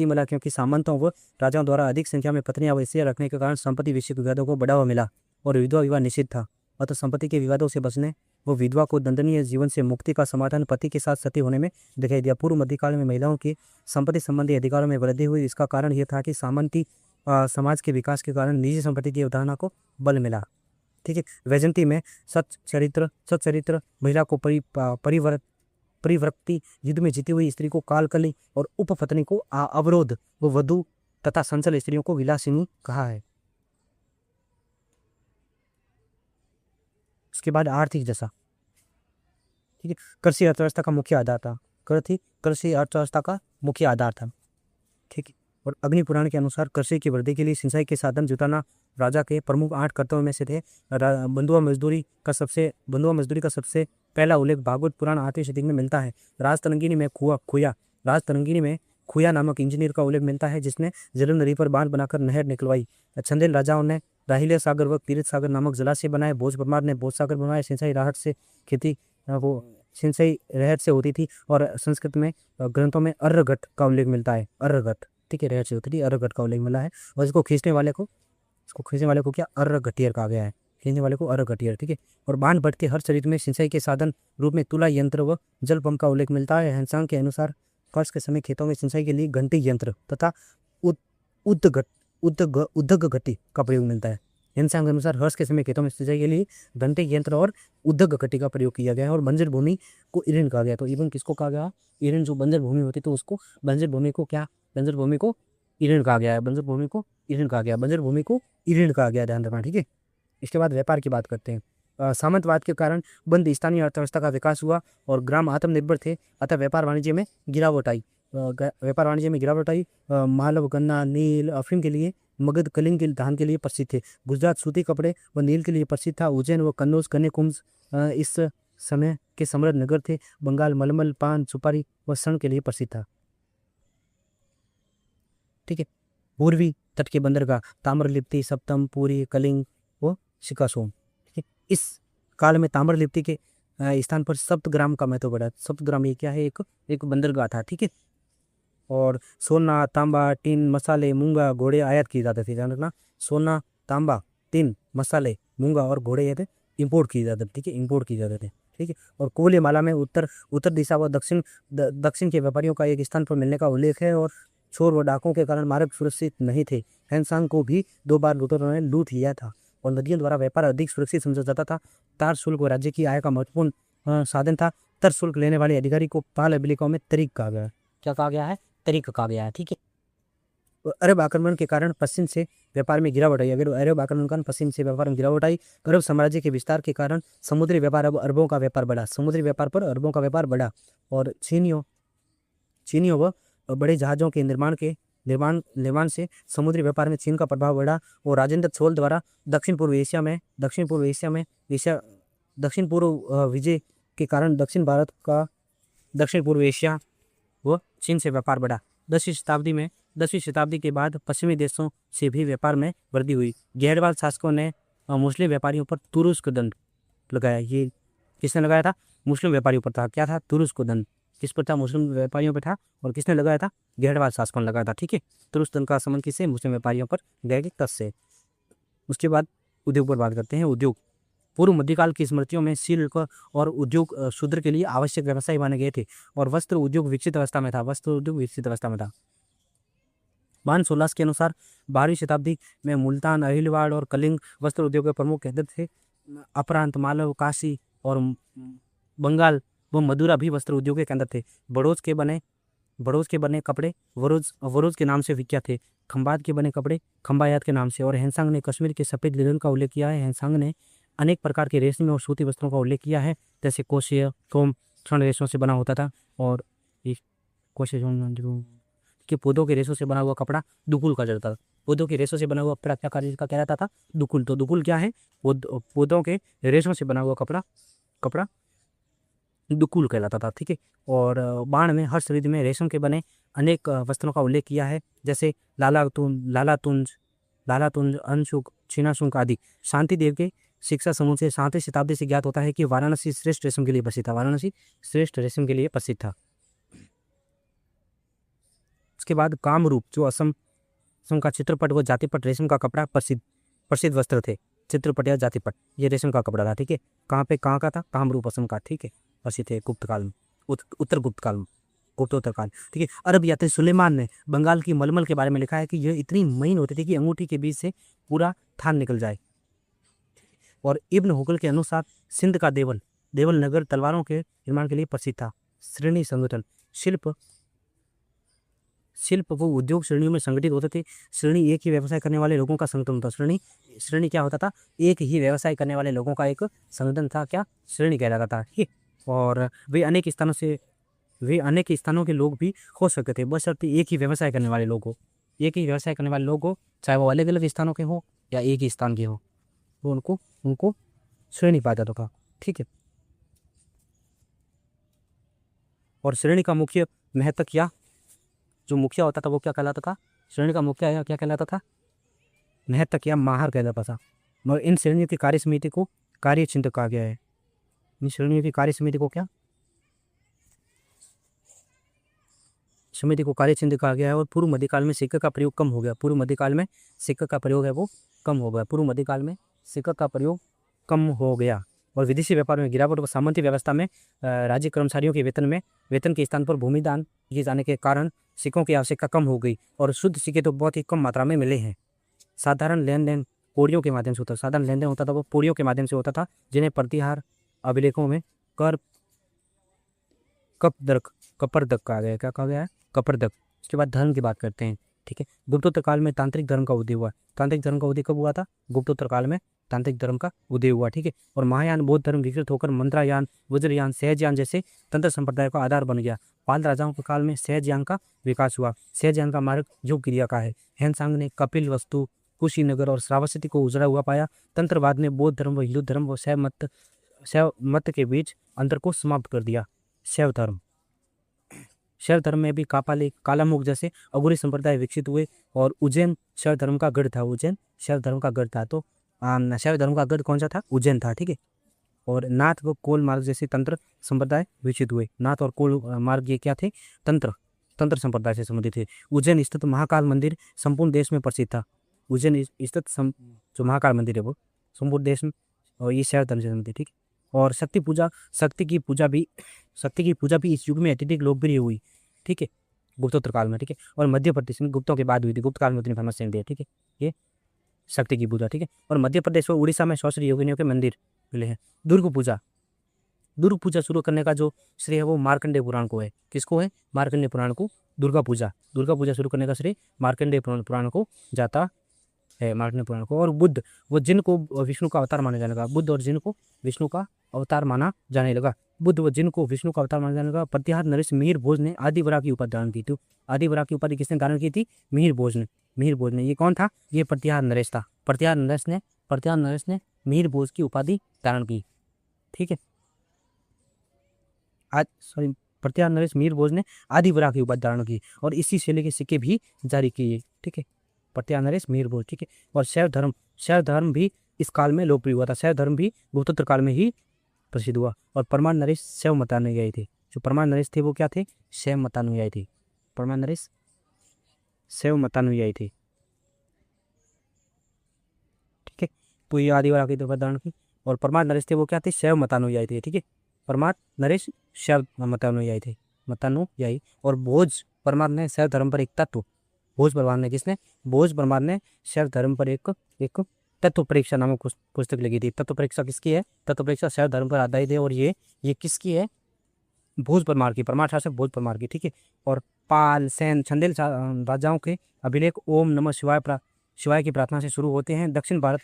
मिला क्योंकि सामंतों व राजाओं द्वारा अधिक संख्या में पत्नियां व स्त्रियां रखने के कारण संपत्ति विषयक विवादों को बढ़ावा मिला और विधवा विवाह निषिद्ध था। अतः संपत्ति के विवादों से बचने व विधवा को दंडनीय जीवन से मुक्ति का समाधान पति के साथ सती होने में दिखाई दिया। पूर्व मध्यकाल में महिलाओं की संपत्ति संबंधी अधिकारों में वृद्धि हुई। इसका कारण यह था कि सामंती समाज के विकास के कारण निजी संपत्ति की अवधारणा को बल मिला। ठीक है। वैजंती में सच्चरित्र महिला को परिवृत्ति, युद्ध में जीती हुई स्त्री को कालकली और उपपत्नी को अवरोध व वधु तथा संचल स्त्रियों को विलासिनी कहा है। उसके बाद आर्थिक दशा। ठीक है। कृषि अर्थव्यवस्था का मुख्य आधार था। ठीक है। और अग्नि पुराण के अनुसार कृषि की वृद्धि के लिए सिंचाई के साधन जुटाना राजा के प्रमुख 8 कर्तव्यों में से थे। बंधुआ मजदूरी का सबसे पहला उल्लेख भागवत पुराण 8वीं शती में मिलता है। राजतरंगिणी में खुया नामक इंजीनियर का उल्लेख मिलता है जिसने झेलम नदी पर बांध बनाकर नहर निकलवाई। चंदेल राजाओं ने राहिले सागर व तीर्थ सागर नामक जलाशय बनाए। भोज परमार ने भोज सागर बनवाए। सिंचाई रहट से होती थी और संस्कृत में ग्रंथों में अर्रघट का उल्लेख मिलता है। अर्रघट, ठीक है, रहट से होती थी, अर्रघट का उल्लेख मिला है। और इसको खींचने वाले को क्या अर्रघटियर कहा गया है। खींचने वाले को अर्रघटियर। ठीक है। और बाण भट्ट के हर चरित्र में सिंचाई के साधन रूप में तुला यंत्र व जल पंप का उल्लेख मिलता है। हैंसांग के अनुसार वर्ष के समय खेतों में सिंचाई के लिए घंटी यंत्र तथा उद्दग घटी का प्रयोग मिलता है। हैंसांग के अनुसार हर्ष के समय खेतों में सिंचाई के लिए घंटे यंत्र और उद्दग घटी का प्रयोग किया गया है। और बंजर भूमि को इरण कहा गया। तो इवन किसको कहा गया? इरण, जो बंजर भूमि होती तो उसको बंजर भूमि को इरण कहा गया है। बंजर भूमि को इरण कहा गया। ध्यान रखना। ठीक है। इसके बाद व्यापार की बात करते हैं। सामंतवाद के कारण बंद स्थानीय अर्थव्यवस्था का विकास हुआ और ग्राम आत्मनिर्भर थे, अतः व्यापार वाणिज्य में गिरावट आई। मालव, गन्ना, नील, अफीम के लिए, मगध, कलिंग के धान के लिए प्रसिद्ध थे। गुजरात सूती कपड़े व नील के लिए प्रसिद्ध था। उज्जैन व कन्नौज, कन्याकुंज इस समय के समृद्ध नगर थे। बंगाल मलमल, पान, सुपारी व स्वर्ण के लिए प्रसिद्ध था। ठीक है। पूर्वी तट के बंदरगाह ताम्रलिप्ति, सप्तम, पुरी, कलिंग व शिकासोम। ठीक है। इस काल में ताम्रलिप्ति के स्थान पर सप्तग्राम का महत्व बढ़ा। सप्तग्राम ये क्या है? एक बंदरगाह था। ठीक है। और सोना, तांबा, टीन, मसाले, मूंगा, घोड़े आयात किए जाते थे। ध्यान रखना, सोना, तांबा, टीन, मसाले, मूंगा और घोड़े ये थे इम्पोर्ट किए जाते थे। ठीक है, इम्पोर्ट किए जाते थे। ठीक है। और कोले माला में उत्तर दिशा व दक्षिण के व्यापारियों का एक स्थान पर मिलने का उल्लेख है। और चोर व डाकों के कारण मार्ग सुरक्षित नहीं थे। हैंसांग को भी 2 बार लुटेरों ने लूट लिया था और नदियों द्वारा व्यापार अधिक सुरक्षित समझा जाता था। तार शुल्क व राज्य की आय का महत्वपूर्ण साधन था। तर शुल्क लेने वाले अधिकारी को पाल अभिलेखों में तरीक कहा गया है। क्या कहा गया है? तरीक कहा गया है। ठीक है। अरब आक्रमण के कारण पश्चिम से व्यापार में गिरावट आई। अगर अरब आक्रमण के कारण पश्चिम से व्यापार में गिरावट आई। अरब साम्राज्य के विस्तार के कारण समुद्री व्यापार अब अरबों का व्यापार बढ़ा। समुद्री व्यापार पर अरबों का व्यापार बढ़ा और चीनियों व बड़े जहाज़ों के निर्माण से समुद्री व्यापार में चीन का प्रभाव बढ़ा। और राजेंद्र चोल द्वारा दक्षिण पूर्व विजय के कारण दक्षिण पूर्व एशिया व चीन से व्यापार बढ़ा। 10वीं शताब्दी के बाद पश्चिमी देशों से भी व्यापार में वृद्धि हुई। गैरवाल शासकों ने मुस्लिम व्यापारियों पर तुरुस्क दंड लगाया। ये किसने लगाया था? मुस्लिम व्यापारियों पर था। क्या था? तुरुस्क दंड। किस पर था? मुस्लिम व्यापारियों पर था। और किसने लगाया था? गैरवाल शासकों ने लगाया था। ठीक है। तुरुस्क दंड का संबंध किससे? मुस्लिम व्यापारियों पर गए तस से। उसके बाद उद्योग पर बात करते हैं। उद्योग पूर्व मध्यकाल की स्मृतियों में शिल्प और उद्योग शूद्र के लिए आवश्यक व्यवसाय माने गए थे और वस्त्र उद्योग विकसित अवस्था में था। मान 16 के अनुसार 12वीं शताब्दी में मुल्तान, अहिलवाड़ और कलिंग वस्त्र उद्योग के प्रमुख केंद्र थे। अपरांत, मालव, काशी और बंगाल व मदुरा भी वस्त्र उद्योग के केंद्र थे। बड़ौज के बने कपड़े वरोज के नाम से विख्यात थे। खंबात के बने कपड़े खंबायात के नाम से। और हैंसांग ने कश्मीर के सफ़ेद लिनन का उल्लेख किया है। हैंसांग ने अनेक प्रकार के रेशमी और सूती वस्त्रों का उल्लेख किया है, जैसे कोशे क्षण रेशों से बना होता था। और कोशे के पौधों के रेशों से बना हुआ कपड़ा दुकुल का जाता था। पौधों के रेशों से बना हुआ कपड़ा क्या कहलाता था? दुकुल। तो दुकुल क्या है? पौधों के रेशों से बना हुआ कपड़ा दुकुल कहलाता था। ठीक है। और बाण में हर्षरिधि में रेशम के बने अनेक वस्त्रों का उल्लेख किया है, जैसे लालातुंज, अनशुक, छीनाशुक आदि। शांति देव के शिक्षा समूह से 7वीं शताब्दी से ज्ञात होता है कि वाराणसी श्रेष्ठ रेशम के लिए प्रसिद्ध था। उसके बाद कामरूप, जो असम का चित्रपट व जातिपट रेशम का कपड़ा प्रसिद्ध वस्त्र थे। चित्रपट या जातिपट ये रेशम का कपड़ा था। ठीक है। कहाँ का था? कामरूप, असम का। ठीक है। प्रसिद्ध थे गुप्त काल में, गुप्तोत्तर काल। ठीक है। अरब यात्री सुलेमान ने बंगाल की मलमल के बारे में लिखा है कि यह इतनी महीन होती थी कि अंगूठी के बीच से पूरा थान निकल जाए। और इब्न हुकल के अनुसार सिंध का देवल नगर तलवारों के निर्माण के लिए प्रसिद्ध था। श्रेणी संगठन, शिल्प वो उद्योग श्रेणियों में संगठित होते थे। श्रेणी एक ही व्यवसाय करने वाले लोगों का संगठन होता। श्रेणी क्या होता था? एक ही व्यवसाय करने वाले लोगों का एक संगठन था। क्या? श्रेणी कहलाता था। ठीक। और वे अनेक स्थानों के लोग भी हो सकते थे, बशर्ते एक ही व्यवसाय करने वाले लोग हो। चाहे वो अलग अलग स्थानों के हो या एक ही स्थान के हो, तो उनको श्रेणी पाया जाता था। ठीक है। और श्रेणी का मुख्य महत्व क्या? जो मुखिया होता था वो क्या कहलाता था? श्रेणी का मुखिया क्या कहलाता था? महत्व क्या? माहर कहलाता था। मगर इन श्रेणियों की कार्य समिति को कार्यचिंतक कहा गया है। इन श्रेणियों की कार्य समिति को क्या? समिति को कार्यचिंतक कहा गया है। और पूर्व मध्यकाल में सिक्के का प्रयोग कम हो गया। पूर्व मध्यकाल में सिक्के का प्रयोग है वो कम हो गया। और विदेशी व्यापार में गिरावट व सामंती व्यवस्था में राज्य कर्मचारियों के वेतन के स्थान पर भूमिदान किए जाने के कारण सिक्कों की आवश्यकता कम हो गई और शुद्ध सिक्के तो बहुत ही कम मात्रा में मिले हैं। साधारण लेन देन पोड़ियों के माध्यम से होता था। वो पोड़ियों के माध्यम से होता था, जिन्हें प्रतिहार अभिलेखों में कपरदक कहा गया है। क्या कहा गया है? कपरदक। उसके बाद धर्म की बात करते हैं। ठीक है। गुप्तोत्तर काल में तांत्रिक धर्म का उदय हुआ। तांत्रिक धर्म का उदय कब हुआ था? गुप्तोत्तर काल में तांत्रिक धर्म का उदय हुआ। ठीक है। और महायान बौद्ध धर्म विकसित होकर मंत्रायान, वज्रयान, सहजयान जैसे तंत्र संप्रदाय का आधार बन गया। पाल राजाओं के काल में सहजयान का विकास हुआ। सहजयान का मार्ग योग क्रिया का है। हैनसांग ने कपिल वस्तु, कुशीनगर और श्रावस्ती को उजड़ा हुआ पाया। तंत्रवाद ने बौद्ध धर्म व हिंदू धर्म व शैव मत के बीच अंतर को समाप्त कर दिया। शैव धर्म, शैव धर्म में भी कापालिक, कालामुख जैसे अघोरी संप्रदाय विकसित हुए और उज्जैन शैव धर्म का गढ़ था। उज्जैन शैव धर्म का गढ़ था। तो शैव धर्म का गढ़ कौन सा था? उज्जैन था। ठीक है। और नाथ व कोल मार्ग जैसे तंत्र संप्रदाय विकसित हुए। नाथ और कोल मार्ग ये क्या थे? तंत्र संप्रदाय से संबंधित थे। उज्जैन स्थित महाकाल मंदिर संपूर्ण देश में प्रसिद्ध था। उज्जैन स्थित जो महाकाल मंदिर है वो संपूर्ण देश में, और ये शैव धर्म से संबंधित। ठीक। और शक्ति की पूजा भी इस युग में अत्यधिक लोकप्रिय हुई। ठीक है, गुप्तोत्तर काल में। ठीक है। और मध्य प्रदेश में गुप्तों के बाद हुई थी। गुप्त काल में उतनी फेमस नहीं थी। ठीक है, ये शक्ति की पूजा। ठीक है। और मध्य प्रदेश और उड़ीसा में सहस्त्र योगिनियों के मंदिर मिले हैं। दुर्ग पूजा शुरू करने का जो श्रेय है वो मार्कंडेय पुराण को है। किसको है? मार्कंडेय पुराण को। दुर्गा पूजा शुरू करने का श्रेय मार्कंडेय पुराण को जाता है, मार्कंडेय पुराण को। और बुद्ध व जिन को विष्णु का अवतार माना जाने लगा। बुद्ध और जिन को विष्णु का अवतार माना जाने लगा। बुद्ध व जिन को विष्णु का अवतार माना जाने लगा। प्रतिहार नरेश मिहिर भोज ने आदिवरा की उपाधि धारण की थी। आदिवरा की उपाधि किसने धारण की थी? मिहिर भोज ने। ये कौन था? ये प्रतिहार नरेश था। प्रतिहार नरेश ने मिहिर भोज की उपाधि धारण की। ठीक है। प्रतिहार नरेश मिहिर भोज ने आदिवरा की उपाधि धारण की और इसी शैली के सिक्के भी जारी किए। ठीक है, प्रतिहार नरेश मिहिर भोज। ठीक है। और शैव धर्म भी इस काल में लोकप्रिय हुआ था। शैव धर्म भी गुप्तोत्तर काल में ही प्रसिद्ध हुआ। और परमार नरेश शैव मतानुयायी थे। जो परमार नरेश थे वो क्या थे? शैव मतानुयायी थे। परमार नरेश शैव मतानुयायी थे। ठीक है। तो ये आदिवरा की उपाधि धारण की। और परमार नरेश थे वो क्या थे? शैव मतानुयायी थे। ठीक है। परमार नरेश शैव मतानुयायी थे। और भोज परमार ने शैव धर्म पर एक तत्व, भोज परमार ने शैव धर्म पर एक तत्व परीक्षा नामक पुस्तक लिखी थी। तत्व परीक्षा किसकी है? तत्व परीक्षा शैव धर्म पर आधारित है। और ये किसकी है? भोज परमार की, परमार शासक भोज परमार की। ठीक है। और पाल, सैन, चंदेल राजाओं के अभिलेख ओम नमः शिवाय की प्रार्थना से शुरू होते हैं। दक्षिण भारत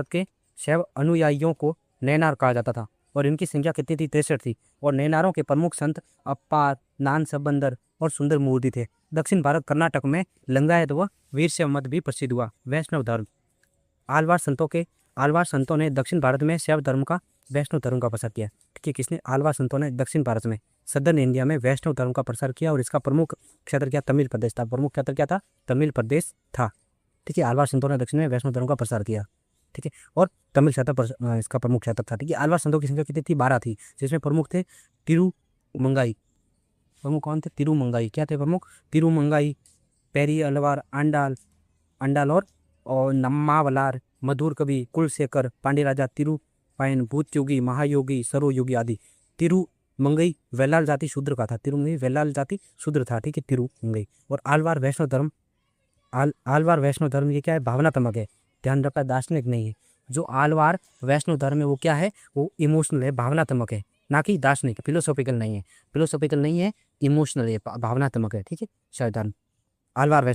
के शैव अनुयायियों को नैनार कहा जाता था और इनकी संख्या कितनी थी? 63 थी। और नैनारों के प्रमुख संत अप्पार, नान सबंदर और सुंदर मूर्ति थे। दक्षिण भारत कर्नाटक में लिंगायत व वीरशैव मत भी प्रसिद्ध हुआ। वैष्णव धर्म, आलवार संतों ने दक्षिण भारत में शैव धर्म का, वैष्णव धर्म का प्रसार किया। ठीक है, किसने? आलवार संतों ने दक्षिण भारत में, सदर्न इंडिया में वैष्णव धर्म का प्रसार किया। और इसका प्रमुख क्षेत्र क्या? तमिल प्रदेश था। प्रमुख क्षेत्र क्या था? तमिल प्रदेश था। ठीक है। आलवार संतों ने दक्षिण में वैष्णव धर्म का प्रसार किया। ठीक है। और तमिल क्षेत्र इसका प्रमुख क्षेत्र था। ठीक है। आलवार संतों की संख्या कितनी थी? 12 थी, जिसमें प्रमुख थे तिरुमंगाई। प्रमुख कौन थे? तिरुमंगाई। क्या थे प्रमुख? तिरुमंगाई, पेरी अलवार, अंडाल और नम्मावलार, मधुर कवि, कुलशेखर, पांडे राजा, तिरुपायन, भूत योगी, महायोगी, सरो योगी आदि। तिरुमंगई वेलाल जाति शूद्र का था। तिरुमंगई वेलाल जाति शूद्र था। ठीक है, तिरुमंगई। और आलवार वैष्णव धर्म ये क्या है? भावनात्मक है। ध्यान रखा, दार्शनिक नहीं है। जो आलवार वैष्णव धर्म है वो क्या है? वो इमोशनल है, भावनात्मक है, ना कि दार्शनिक। फिलोसॉफिकल नहीं है, इमोशनल है, भावनात्मक है। ठीक है। शैव धर्म, आलवार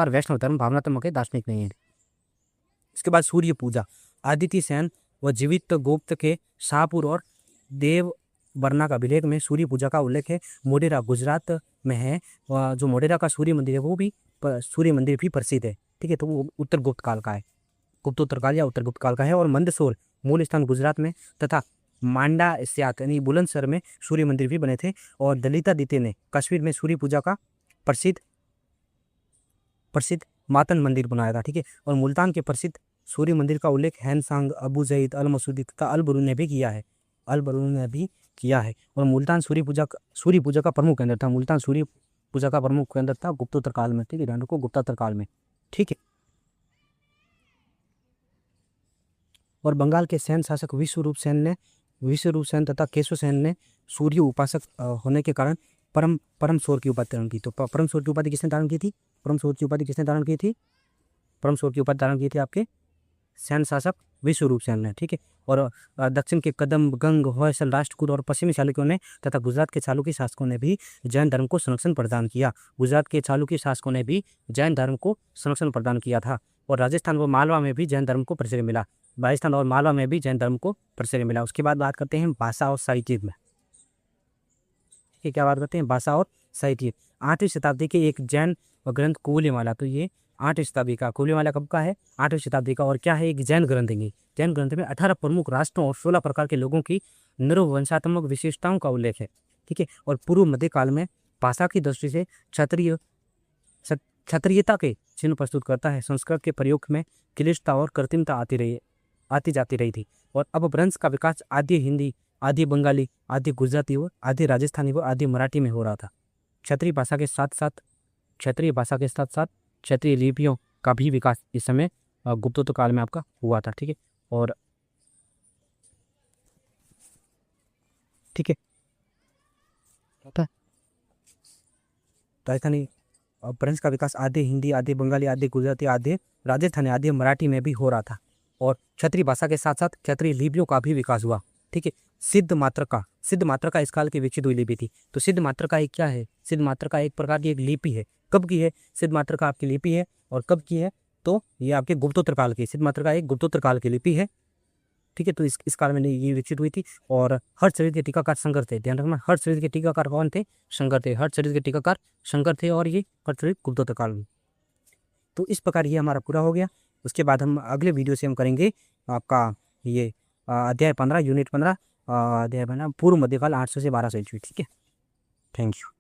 वैष्णव धर्म भावनात्मक है, दार्शनिक नहीं है। इसके बाद सूर्य पूजा। आदित्य सेन व जीवित गुप्त के शाहपुर और देवबरना का अभिलेख में सूर्य पूजा का उल्लेख है। मोढेरा गुजरात में है। जो मोढेरा का सूर्य मंदिर है वो भी सूर्य मंदिर भी प्रसिद्ध है। ठीक है। तो वो उत्तर गुप्त काल का है, गुप्तोत्तर काल या उत्तर गुप्त काल का है। और मंदसौर मूल स्थान गुजरात में तथा मांडा स्यात यानी बुलंदशहर में सूर्य मंदिर भी बने थे। और दलितादित्य ने कश्मीर में सूर्य पूजा का प्रसिद्ध मातन मंदिर बनाया था। ठीक है। और मुल्तान के प्रसिद्ध सूर्य मंदिर का उल्लेख हैनसांग, अबू जईद, अल मसूदी तथा अल बरून ने भी किया है। और मुल्तान सूर्य पूजा का प्रमुख केंद्र था। मुल्तान सूर्य पूजा का प्रमुख केंद्र था गुप्तोत्तर काल में। ठीक है, ध्यान रखो, गुप्तोत्तर काल में। ठीक है। और बंगाल के सैन्य शासक विश्वरूप सेन तथा केशव सेन ने सूर्य उपासक होने के कारण परम शोर की उपाधि धारण की। तो परम शोर की उपाधि किसने धारण की थी? परम शोर की उपाधि धारण की थी आपके सैन्य शासक विश्व रूप से अन्य है। ठीक है। और दक्षिण के कदम, गंग, होयसल, राष्ट्रकूट और पश्चिमी चालुक्यों ने तथा गुजरात के चालुक्य शासकों ने भी जैन धर्म को संरक्षण प्रदान किया। गुजरात के चालुक्य शासकों ने भी जैन धर्म को संरक्षण प्रदान किया था। और राजस्थान व मालवा में भी जैन धर्म को प्रचुर मिला। राजस्थान और मालवा में भी जैन धर्म को प्रचुर मिला। उसके बाद बात करते हैं भाषा और साहित्य में। ठीक है, क्या बात करते हैं? भाषा और साहित्य। 8वीं शताब्दी के एक जैन ग्रंथ कुल्यमाला, तो ये 8वीं शताब्दी का, कुल्यमाला कब का है? 8वीं शताब्दी का। और क्या है? एक जैन ग्रंथ है। जैन ग्रंथ में 18 प्रमुख राष्ट्रों और 16 प्रकार के लोगों की नृवंशात्मक विशेषताओं का उल्लेख है। ठीक है। और पूर्व मध्यकाल में भाषा की दृष्टि से क्षत्रियता के चिन्ह प्रस्तुत करता है। संस्कृत के प्रयोग में क्लिष्टता और कृत्रिमता आती जाती रही थी। और अब अपभ्रंश का विकास आदि हिंदी, आदि बंगाली, आदि गुजराती व आदि राजस्थानी व आदि मराठी में हो रहा था। क्षेत्रीय भाषा के साथ साथ क्षेत्रीय लिपियों का भी विकास इस समय गुप्तोत्तर काल में आपका हुआ था। ठीक है। और ठीक है, राजस्थानी अपभ्रंश का विकास आदि हिंदी, आदि बंगाली, आदि गुजराती, आदि राजस्थानी, आदि मराठी में भी हो रहा था। और क्षेत्रीय भाषा के साथ साथ क्षेत्रीय लिपियों का भी विकास हुआ। ठीक है। सिद्ध मात्रका इस काल की विकसित हुई लिपि थी। तो सिद्ध मात्रका एक क्या है? सिद्ध मात्रका एक प्रकार की एक लिपि है। कब की है सिद्ध मात्रका आपकी लिपि है? और कब की है? तो ये आपके गुप्तोत्तर काल की। सिद्ध मात्रका एक गुप्तोत्तर काल की लिपि है। ठीक है। तो इस काल में ये विकसित हुई थी। और हर्षचरित के टीकाकार शंकर थे। ध्यान रखना, हर्षचरित के टीकाकार कौन थे? शंकर थे। हर्षचरित के टीकाकार शंकर थे। और ये हर्षचरित गुप्तोत्तर काल में। तो इस प्रकार ये हमारा पूरा हो गया। उसके बाद हम अगले वीडियो से हम करेंगे आपका ये अध्याय 15, यूनिट 15, अध्याय 15 पूर्व मध्यकाल 800 से 1200 ईस्वी। ठीक है। Thank you.